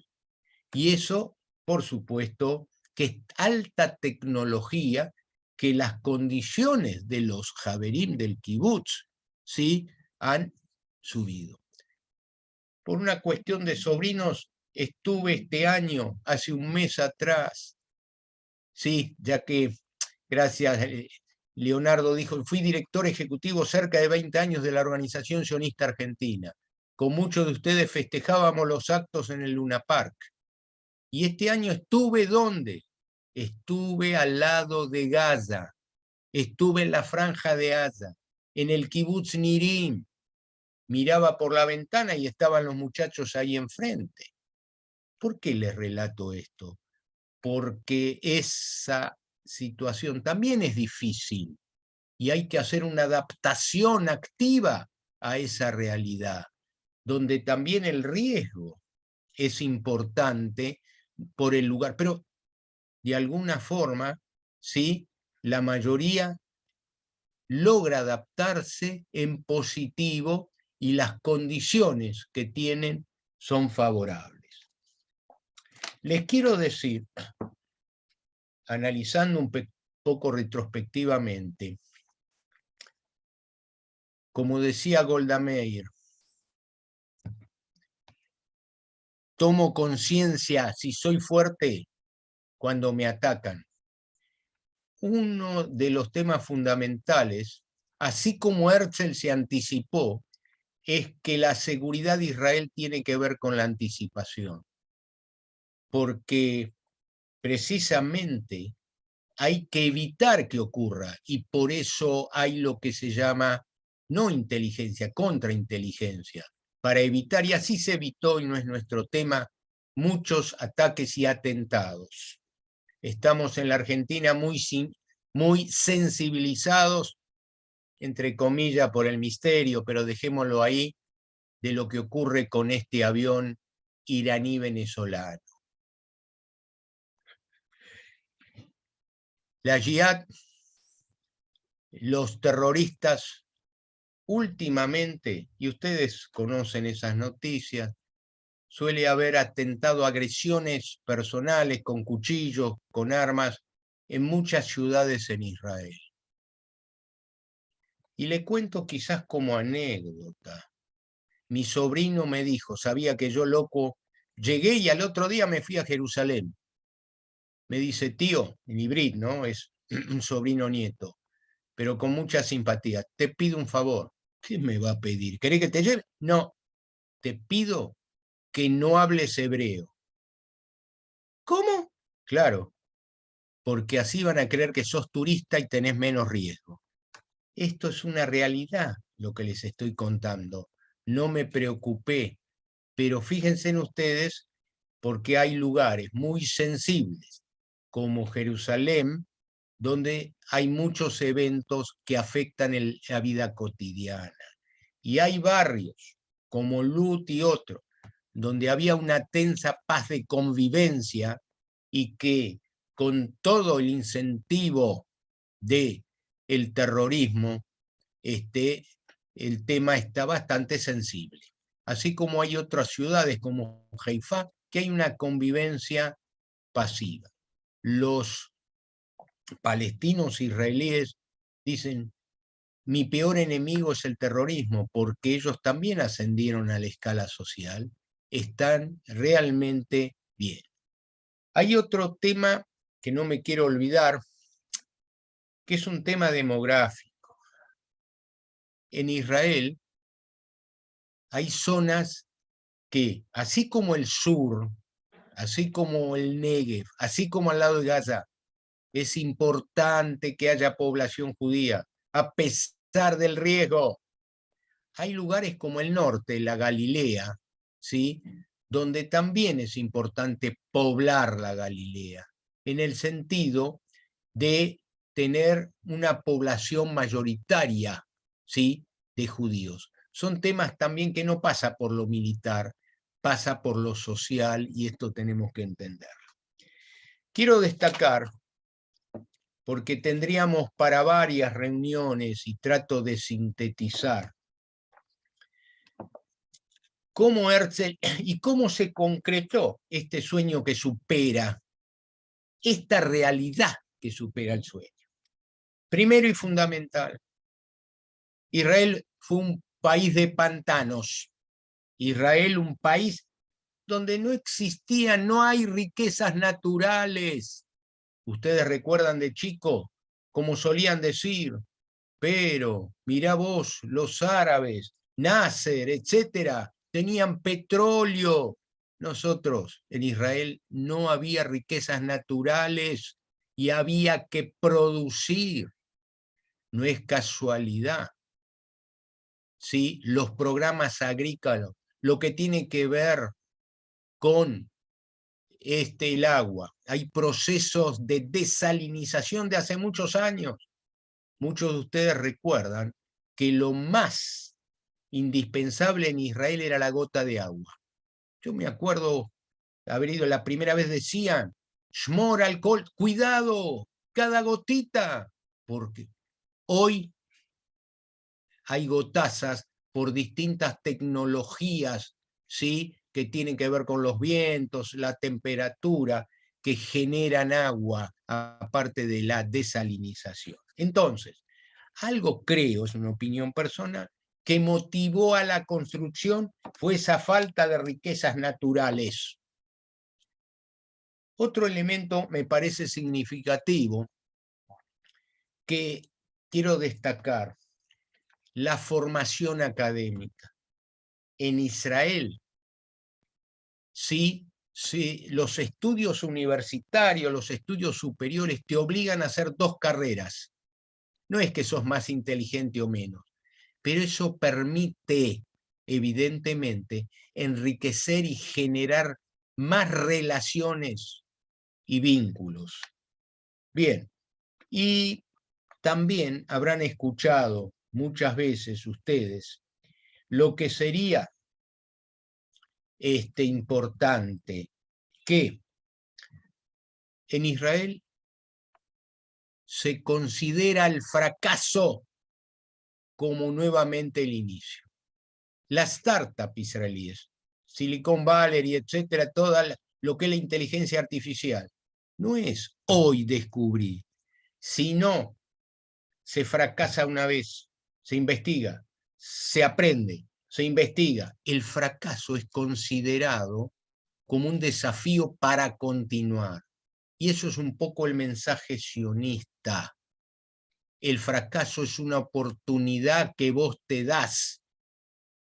Y eso, por supuesto, que es alta tecnología, que las condiciones de los Javerim del kibutz, ¿sí?, han subido. Por una cuestión de sobrinos, estuve este año, hace un mes atrás, sí, ya que, gracias, Leonardo dijo, fui director ejecutivo cerca de 20 años de la Organización Sionista Argentina. Con muchos de ustedes festejábamos los actos en el Luna Park. Y este año estuve, ¿dónde? Estuve al lado de Gaza, estuve en la Franja de Gaza, en el Kibutz Nirim. Miraba por la ventana y estaban los muchachos ahí enfrente. ¿Por qué les relato esto? Porque esa situación también es difícil y hay que hacer una adaptación activa a esa realidad, donde también el riesgo es importante por el lugar, pero de alguna forma, ¿sí? La mayoría logra adaptarse en positivo y las condiciones que tienen son favorables. Les quiero decir, analizando un poco retrospectivamente, como decía Golda Meir, tomo conciencia si soy fuerte cuando me atacan. Uno de los temas fundamentales, así como Herzl se anticipó, es que la seguridad de Israel tiene que ver con la anticipación, porque precisamente hay que evitar que ocurra y por eso hay lo que se llama no inteligencia, contrainteligencia, para evitar, y así se evitó, y no es nuestro tema, muchos ataques y atentados. Estamos en la Argentina muy sensibilizados, entre comillas, por el misterio, pero dejémoslo ahí, de lo que ocurre con este avión iraní-venezolano. La Jihad, los terroristas, últimamente, y ustedes conocen esas noticias, suele haber atentado, agresiones personales con cuchillos, con armas, en muchas ciudades en Israel. Y le cuento quizás como anécdota. Mi sobrino me dijo, sabía que yo loco, llegué y al otro día me fui a Jerusalén. Me dice, tío, en hibrid, ¿no? Es un sobrino nieto, pero con mucha simpatía. Te pido un favor. ¿Qué me va a pedir? ¿Querés que te lleve? No, te pido que no hables hebreo. ¿Cómo? Claro, porque así van a creer que sos turista y tenés menos riesgo. Esto es una realidad, lo que les estoy contando. No me preocupé, pero fíjense en ustedes, porque hay lugares muy sensibles, como Jerusalén, donde hay muchos eventos que afectan la vida cotidiana. Y hay barrios, como Lut y otros, donde había una tensa paz de convivencia y que con todo el incentivo del terrorismo, el tema está bastante sensible. Así como hay otras ciudades como Haifá, que hay una convivencia pasiva. Los palestinos israelíes dicen, mi peor enemigo es el terrorismo, porque ellos también ascendieron a la escala social, están realmente bien. Hay otro tema que no me quiero olvidar, que es un tema demográfico. En Israel hay zonas que, así como el sur, así como el Negev, así como al lado de Gaza, es importante que haya población judía, a pesar del riesgo. Hay lugares como el norte, la Galilea, ¿sí? Donde también es importante poblar la Galilea, en el sentido de tener una población mayoritaria, ¿sí? De judíos. Son temas también que no pasa por lo militar, pasa por lo social, y esto tenemos que entenderlo. Quiero destacar, porque tendríamos para varias reuniones y trato de sintetizar, cómo Herzl y cómo se concretó este sueño que supera, esta realidad que supera el sueño. Primero y fundamental, Israel fue un país de pantanos. Israel, un país donde no existían, no hay riquezas naturales. Ustedes recuerdan de chico, como solían decir, pero mirá vos, los árabes, Nasser, etcétera, tenían petróleo. Nosotros en Israel no había riquezas naturales y había que producir. No es casualidad. ¿Sí? Los programas agrícolas, lo que tiene que ver con el agua. Hay procesos de desalinización de hace muchos años. Muchos de ustedes recuerdan que lo más indispensable en Israel era la gota de agua. Yo me acuerdo haber ido la primera vez, decían, Shmor alcohol, cuidado, cada gotita, porque hoy hay gotazas por distintas tecnologías, ¿sí?, que tienen que ver con los vientos, la temperatura, que generan agua, aparte de la desalinización. Entonces, algo creo, es una opinión personal, que motivó a la construcción fue esa falta de riquezas naturales. Otro elemento me parece significativo que quiero destacar, la formación académica. En Israel, sí, los estudios universitarios, los estudios superiores te obligan a hacer 2 carreras. No es que sos más inteligente o menos, pero eso permite, evidentemente, enriquecer y generar más relaciones y vínculos. Bien, y también habrán escuchado muchas veces ustedes lo que sería importante, que en Israel se considera el fracaso como nuevamente el inicio. Las startups israelíes, Silicon Valley, etcétera, todo lo que es la inteligencia artificial, no es hoy descubrir, sino se fracasa una vez, se investiga, se aprende, se investiga. El fracaso es considerado como un desafío para continuar. Y eso es un poco el mensaje sionista. El fracaso es una oportunidad que vos te das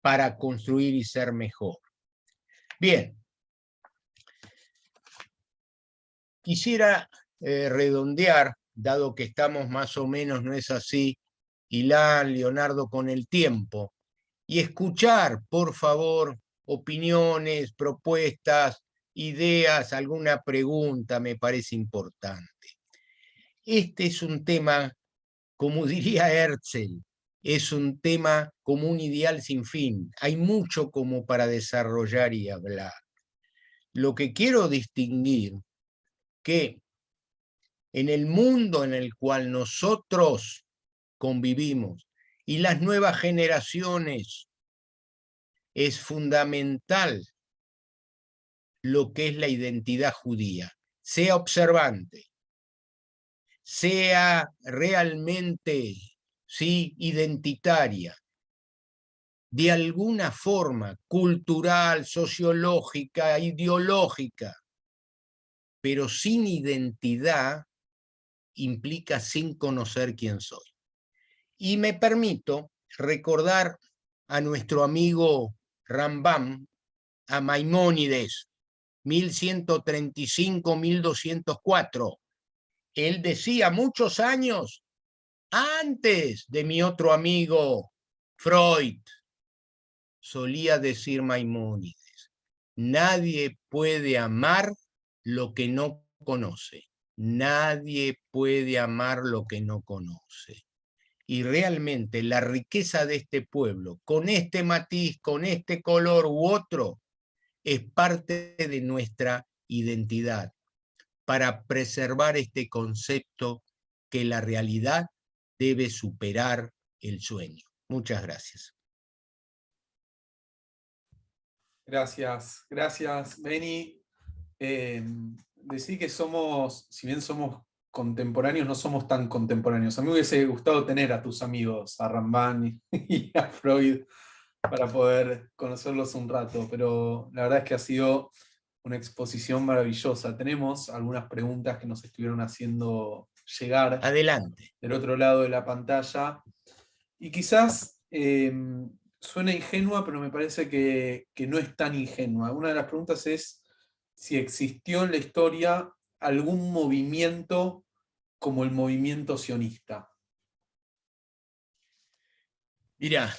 para construir y ser mejor. Bien. Quisiera redondear, dado que estamos más o menos, ¿no es así, Ilan, Leonardo, con el tiempo, y escuchar, por favor, opiniones, propuestas, ideas, alguna pregunta, me parece importante. Este es un tema, como diría Herzl, es un tema como un ideal sin fin. Hay mucho como para desarrollar y hablar. Lo que quiero distinguir, que en el mundo en el cual nosotros convivimos y las nuevas generaciones, es fundamental lo que es la identidad judía, sea observante, sea realmente, ¿sí?, identitaria, de alguna forma cultural, sociológica, ideológica, pero sin identidad implica sin conocer quién soy. Y me permito recordar a nuestro amigo Rambam, a Maimónides, 1135-1204. Él decía muchos años antes de mi otro amigo Freud, solía decir Maimónides, nadie puede amar lo que no conoce. Nadie puede amar lo que no conoce. Y realmente la riqueza de este pueblo, con este matiz, con este color u otro, es parte de nuestra identidad, para preservar este concepto que la realidad debe superar el sueño. Muchas gracias. Gracias, Beni. Decir que somos, si bien somos contemporáneos, no somos tan contemporáneos. A mí me hubiese gustado tener a tus amigos, a Rambam y a Freud, para poder conocerlos un rato, pero la verdad es que ha sido una exposición maravillosa. Tenemos algunas preguntas que nos estuvieron haciendo llegar Adelante. del otro lado de la pantalla, y quizás suena ingenua, pero me parece que no es tan ingenua. Una de las preguntas es si existió en la historia algún movimiento como el movimiento sionista. Mirá,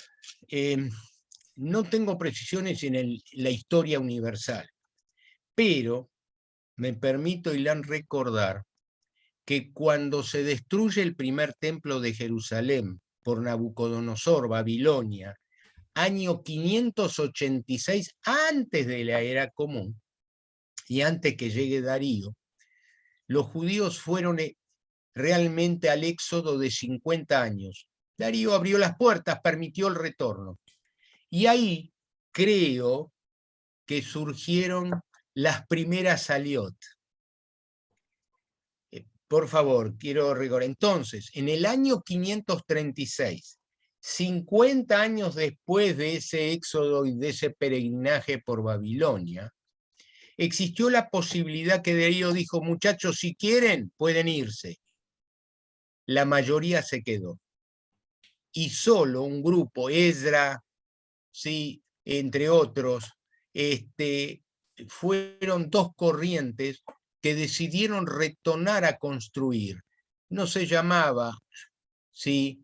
no tengo precisiones en la historia universal, pero me permito, Ilan, recordar que cuando se destruye el primer templo de Jerusalén por Nabucodonosor, Babilonia, año 586 antes de la era común y antes que llegue Darío, los judíos fueron realmente al éxodo de 50 años. Darío abrió las puertas, permitió el retorno. Y ahí creo que surgieron las primeras aliot. Por favor, quiero recordar. Entonces, en el año 536, 50 años después de ese éxodo y de ese peregrinaje por Babilonia, existió la posibilidad que Darío dijo, muchachos, si quieren, pueden irse. La mayoría se quedó. Y solo un grupo, Esdra, ¿sí?, entre otros, fueron dos corrientes que decidieron retornar a construir. No se llamaba, ¿sí?,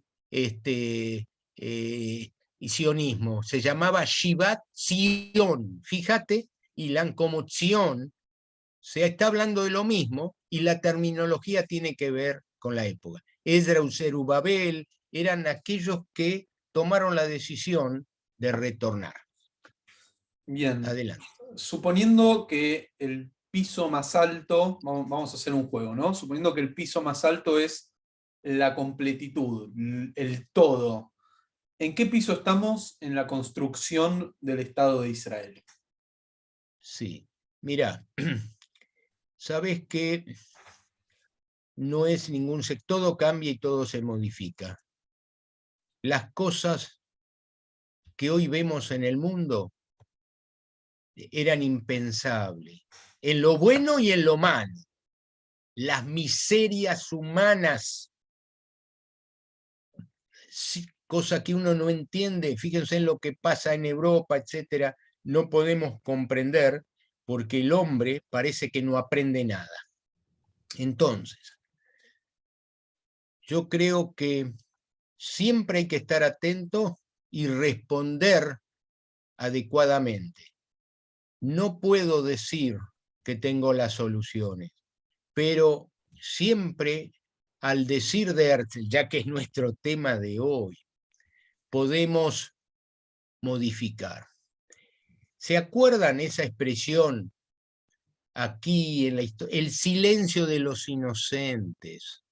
sionismo, se llamaba Shivat Zion. Fíjate, Ilan, como Zion, se está hablando de lo mismo y la terminología tiene que ver con la época. Esdra, Zerubabel, eran aquellos que tomaron la decisión de retornar. Bien. Adelante. Suponiendo que el piso más alto, vamos a hacer un juego, ¿no? Suponiendo que el piso más alto es la completitud, el todo. ¿En qué piso estamos en la construcción del Estado de Israel? Sí, mira, sabes que no es ningún sector, todo cambia y todo se modifica. Las cosas que hoy vemos en el mundo eran impensables, en lo bueno y en lo malo. Las miserias humanas, cosa que uno no entiende, fíjense en lo que pasa en Europa, etcétera, no podemos comprender porque el hombre parece que no aprende nada. Entonces, yo creo que siempre hay que estar atento y responder adecuadamente. No puedo decir que tengo las soluciones, pero siempre al decir de Herzl, ya que es nuestro tema de hoy, podemos modificar. ¿Se acuerdan esa expresión aquí en la historia? El silencio de los inocentes.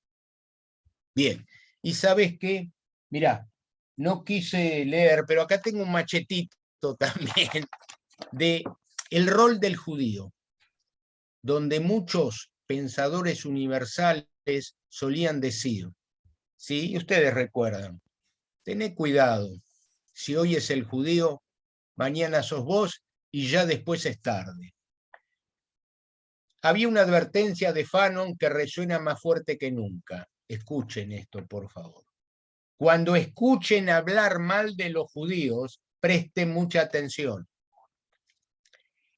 Bien, y ¿sabes qué? Mirá, no quise leer, pero acá tengo un machetito también de el rol del judío, donde muchos pensadores universales solían decir, ¿sí? Ustedes recuerdan, tened cuidado, si hoy es el judío, mañana sos vos y ya después es tarde. Había una advertencia de Fanon que resuena más fuerte que nunca. Escuchen esto, por favor. Cuando escuchen hablar mal de los judíos, presten mucha atención.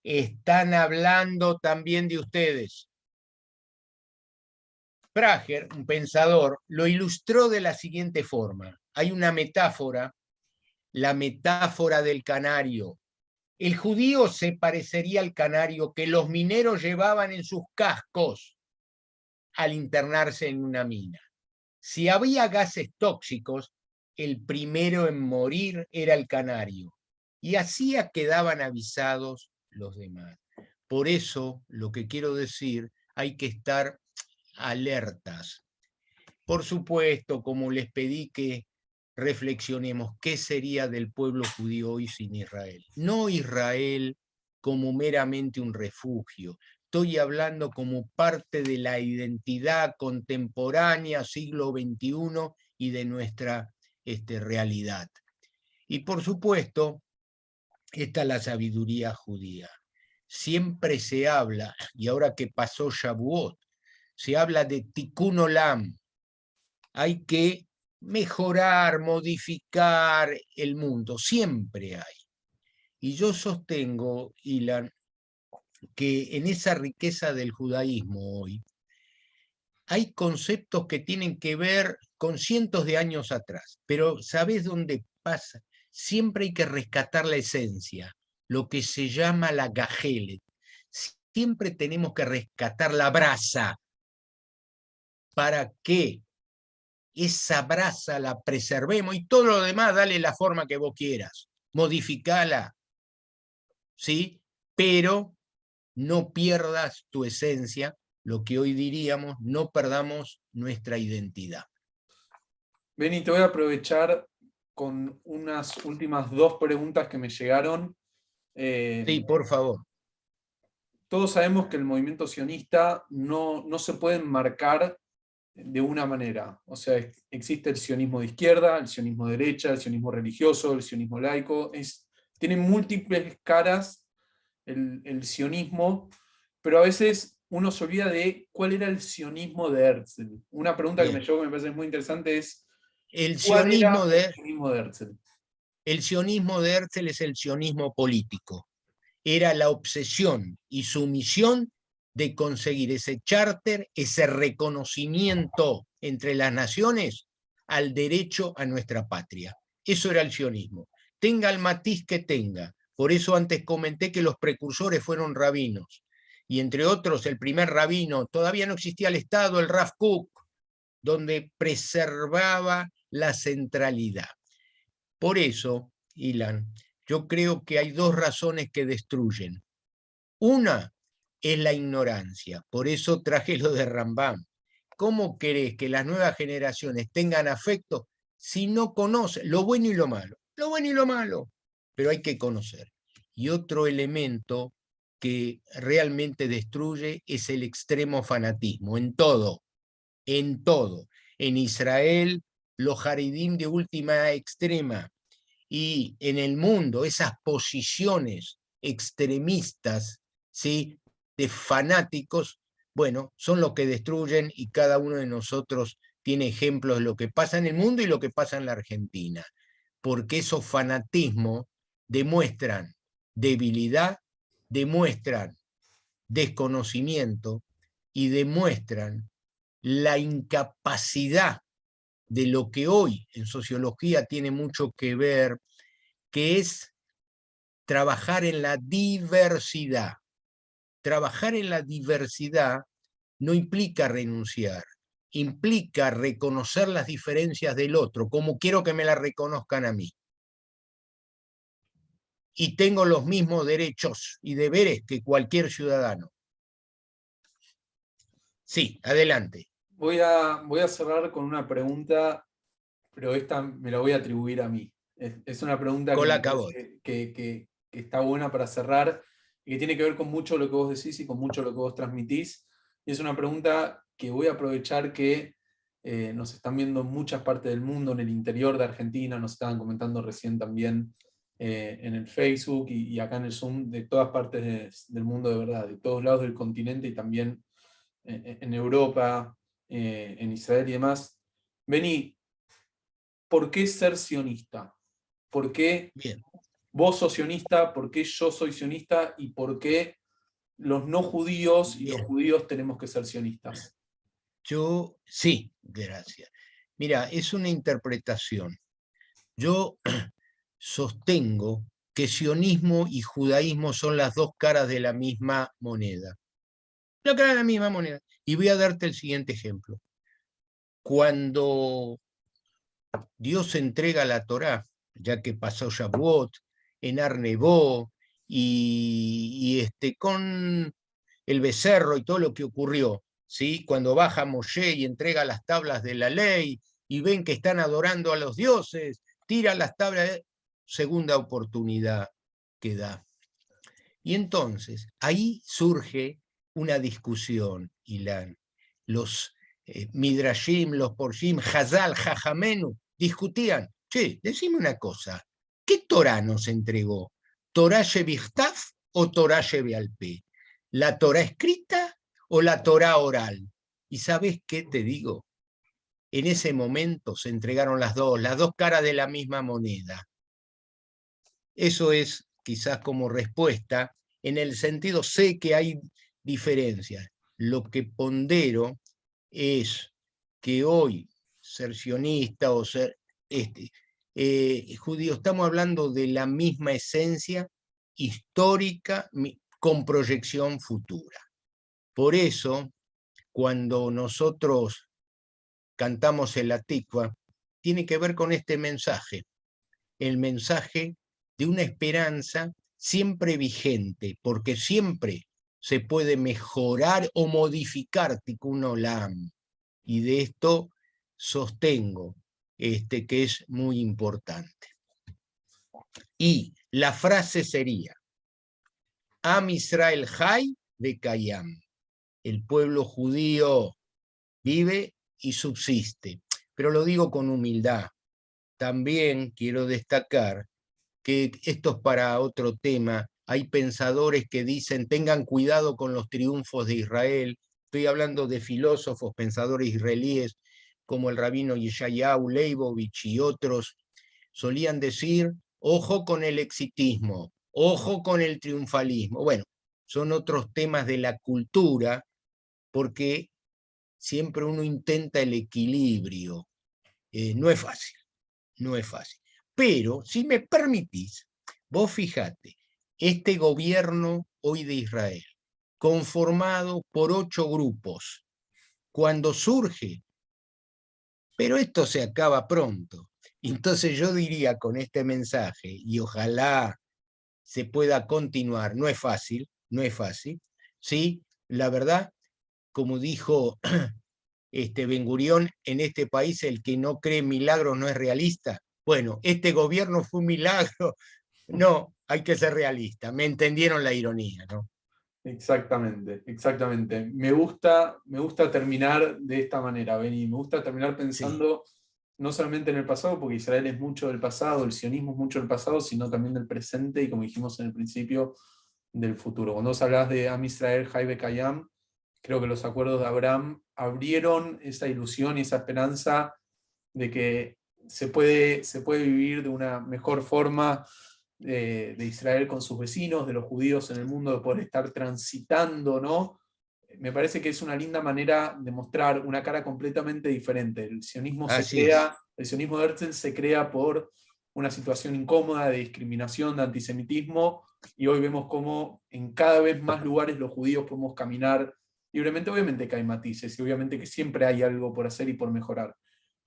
Están hablando también de ustedes. Prager, un pensador, lo ilustró de la siguiente forma. Hay una metáfora, la metáfora del canario. El judío se parecería al canario que los mineros llevaban en sus cascos al internarse en una mina. Si había gases tóxicos, el primero en morir era el canario. Y así quedaban avisados los demás. Por eso, lo que quiero decir, hay que estar alertas. Por supuesto, como les pedí que reflexionemos, ¿qué sería del pueblo judío hoy sin Israel? No Israel como meramente un refugio. Estoy hablando como parte de la identidad contemporánea, siglo XXI, y de nuestra realidad. Y por supuesto, esta es la sabiduría judía. Siempre se habla, y ahora que pasó Shavuot, se habla de Tikkun Olam. Hay que mejorar, modificar el mundo, siempre hay. Y yo sostengo, Ilan, que en esa riqueza del judaísmo hoy, hay conceptos que tienen que ver con cientos de años atrás, pero ¿sabés dónde pasa? Siempre hay que rescatar la esencia, lo que se llama la gajelet. Siempre tenemos que rescatar la brasa para que esa brasa la preservemos y todo lo demás dale la forma que vos quieras, modificala, ¿sí? Pero no pierdas tu esencia, lo que hoy diríamos, no perdamos nuestra identidad. Beni, te voy a aprovechar con unas últimas 2 preguntas que me llegaron. Sí, por favor. Todos sabemos que el movimiento sionista no se puede enmarcar de una manera. O sea, existe el sionismo de izquierda, el sionismo de derecha, el sionismo religioso, el sionismo laico. Tiene múltiples caras el sionismo, pero a veces uno se olvida de cuál era el sionismo de Herzl. Una pregunta que me llegó que me parece muy interesante es ¿cuál era el sionismo de Herzl? El sionismo de Herzl es el sionismo político. Era la obsesión y su misión de conseguir ese charter, ese reconocimiento entre las naciones al derecho a nuestra patria. Eso era el sionismo. Tenga el matiz que tenga. Por eso antes comenté que los precursores fueron rabinos. Y entre otros, el primer rabino, todavía no existía el Estado, el Rav Kook, donde preservaba la centralidad. Por eso, Ilan, yo creo que hay 2 razones que destruyen. Una es la ignorancia, por eso traje lo de Rambam. ¿Cómo querés que las nuevas generaciones tengan afecto si no conocen lo bueno y lo malo? Lo bueno y lo malo, pero hay que conocer. Y otro elemento que realmente destruye es el extremo fanatismo, en todo, en todo. En Israel, los Haridim de última extrema, y en el mundo esas posiciones extremistas, ¿sí?, de fanáticos, bueno, son los que destruyen y cada uno de nosotros tiene ejemplos de lo que pasa en el mundo y lo que pasa en la Argentina, porque esos fanatismos demuestran debilidad, demuestran desconocimiento y demuestran la incapacidad de lo que hoy en sociología tiene mucho que ver, que es trabajar en la diversidad. Trabajar en la diversidad no implica renunciar, implica reconocer las diferencias del otro, como quiero que me las reconozcan a mí. Y tengo los mismos derechos y deberes que cualquier ciudadano. Sí, adelante. Voy a cerrar con una pregunta, pero esta me la voy a atribuir a mí. Es una pregunta que está buena para cerrar y que tiene que ver con mucho lo que vos decís y con mucho lo que vos transmitís. Y es una pregunta que voy a aprovechar que nos están viendo en muchas partes del mundo, en el interior de Argentina, nos estaban comentando recién también en el Facebook y acá en el Zoom, de todas partes del mundo de verdad, de todos lados del continente y también en Europa, en Israel y demás. Beni, ¿por qué ser sionista? ¿Por qué vos sos sionista? ¿Por qué yo soy sionista? ¿Y por qué los no judíos y los judíos tenemos que ser sionistas? Sí, gracias. Mira, es una interpretación. Yo sostengo que sionismo y judaísmo son las 2 caras de la misma moneda. La cara de la misma moneda. Y voy a darte el siguiente ejemplo. Cuando Dios entrega la Torá, ya que pasó Shavuot, en Arnebó, y con el becerro y todo lo que ocurrió, ¿sí? Cuando baja Moshe y entrega las tablas de la ley, y ven que están adorando a los dioses, tira las tablas, segunda oportunidad que da. Y entonces, ahí surge una discusión, Ilan. Los Midrashim, los Porshim, Hazal, Jajamenu, discutían, che, decime una cosa, ¿qué Torá nos entregó? ¿Torá Shebichtaf o Torá Shebealpé? ¿La Torá escrita o la Torá oral? ¿Y sabes qué te digo? En ese momento se entregaron las dos caras de la misma moneda. Eso es quizás como respuesta, en el sentido, sé que hay diferencias. Lo que pondero es que hoy, ser sionista o ser judío, estamos hablando de la misma esencia histórica con proyección futura. Por eso, cuando nosotros cantamos el Atikva, tiene que ver con este mensaje, el mensaje de una esperanza siempre vigente, porque siempre se puede mejorar o modificar Tikkun Olam. Y de esto sostengo que es muy importante. Y la frase sería, Am Israel Hay Bekayam. El pueblo judío vive y subsiste. Pero lo digo con humildad. También quiero destacar que esto es para otro tema. Hay pensadores que dicen, tengan cuidado con los triunfos de Israel. Estoy hablando de filósofos, pensadores israelíes, como el rabino Yeshayahu Leibovich y otros, solían decir, ojo con el exitismo, ojo con el triunfalismo. Bueno, son otros temas de la cultura, porque siempre uno intenta el equilibrio. No es fácil, no es fácil. Pero, si me permitís, vos fijate, este gobierno hoy de Israel, conformado por 8 grupos, cuando surge, pero esto se acaba pronto. Entonces yo diría con este mensaje, y ojalá se pueda continuar, no es fácil, ¿sí? La verdad, como dijo Ben Gurión, en este país el que no cree en milagros no es realista. Bueno, este gobierno fue un milagro. No, hay que ser realista. Me entendieron la ironía, ¿no? Exactamente, exactamente. Me gusta terminar de esta manera, Beni. Me gusta terminar pensando no solamente en el pasado, porque Israel es mucho del pasado, el sionismo es mucho del pasado, sino también del presente y, como dijimos en el principio, del futuro. Cuando vos hablás de Am Israel Hay Bekayam, creo que los acuerdos de Abraham abrieron esa ilusión y esa esperanza de que se puede vivir de una mejor forma de Israel con sus vecinos, de los judíos en el mundo, de poder estar transitando, ¿no? Me parece que es una linda manera de mostrar una cara completamente diferente. El sionismo el sionismo de Herzl se crea por una situación incómoda de discriminación, de antisemitismo, y hoy vemos cómo en cada vez más lugares los judíos podemos caminar libremente. Obviamente que hay matices, y obviamente que siempre hay algo por hacer y por mejorar,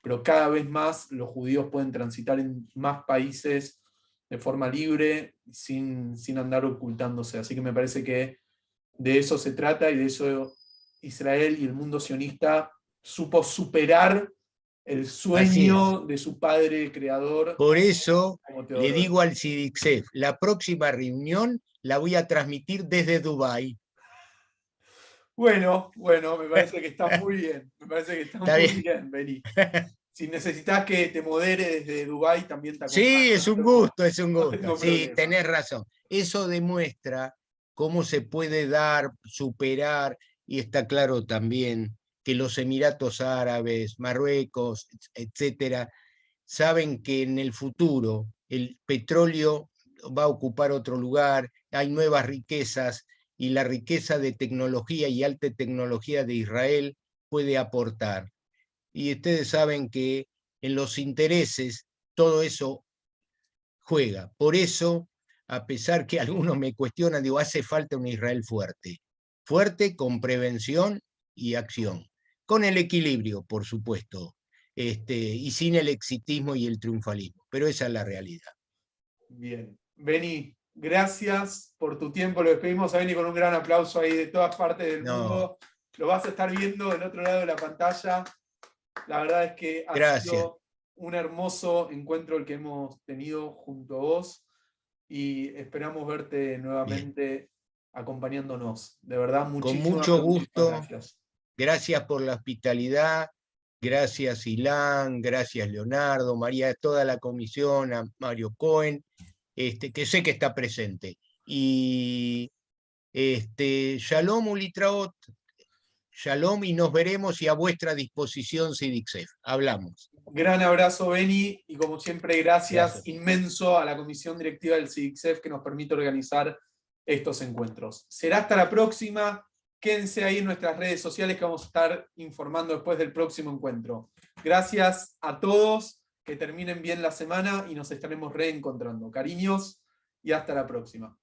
pero cada vez más los judíos pueden transitar en más países de forma libre, sin andar ocultándose. Así que me parece que de eso se trata, y de eso Israel y el mundo sionista supo superar el sueño de su padre creador. Por eso le digo al Sidicsef, la próxima reunión la voy a transmitir desde Dubái. Bueno, me parece que está muy bien. Me parece que está muy bien, Beni. Si necesitas que te modere desde Dubái, también te acompaño. Sí, es un gusto, es un No gusto. tengo Sí, problema. tenés razón. Eso demuestra cómo se puede dar, superar, y está claro también que los Emiratos Árabes, Marruecos, etcétera, saben que en el futuro el petróleo va a ocupar otro lugar, hay nuevas riquezas, y la riqueza de tecnología y alta tecnología de Israel puede aportar. Y ustedes saben que en los intereses todo eso juega. Por eso, a pesar que algunos me cuestionan, digo, hace falta un Israel fuerte. Fuerte con prevención y acción. Con el equilibrio, por supuesto. Y sin el exitismo y el triunfalismo. Pero esa es la realidad. Bien. Beni, gracias por tu tiempo. Lo despedimos a Beni con un gran aplauso ahí de todas partes del mundo. Lo vas a estar viendo del otro lado de la pantalla. La verdad es que ha sido un hermoso encuentro el que hemos tenido junto a vos, y esperamos verte nuevamente acompañándonos. De verdad, con mucho gusto. gracias. Gracias por la hospitalidad. Gracias Ilan, gracias Leonardo, María, toda la comisión, a Mario Cohen, que sé que está presente. Y Shalom Ulitraot, Shalom, y nos veremos y a vuestra disposición CIDICSEF. Hablamos. Gran abrazo, Beni, y como siempre, gracias Gracias. inmenso a la comisión directiva del CIDICSEF que nos permite organizar estos encuentros. Será hasta la próxima. Quédense ahí en nuestras redes sociales que vamos a estar informando después del próximo encuentro. Gracias a todos, que terminen bien la semana y nos estaremos reencontrando. Cariños y hasta la próxima.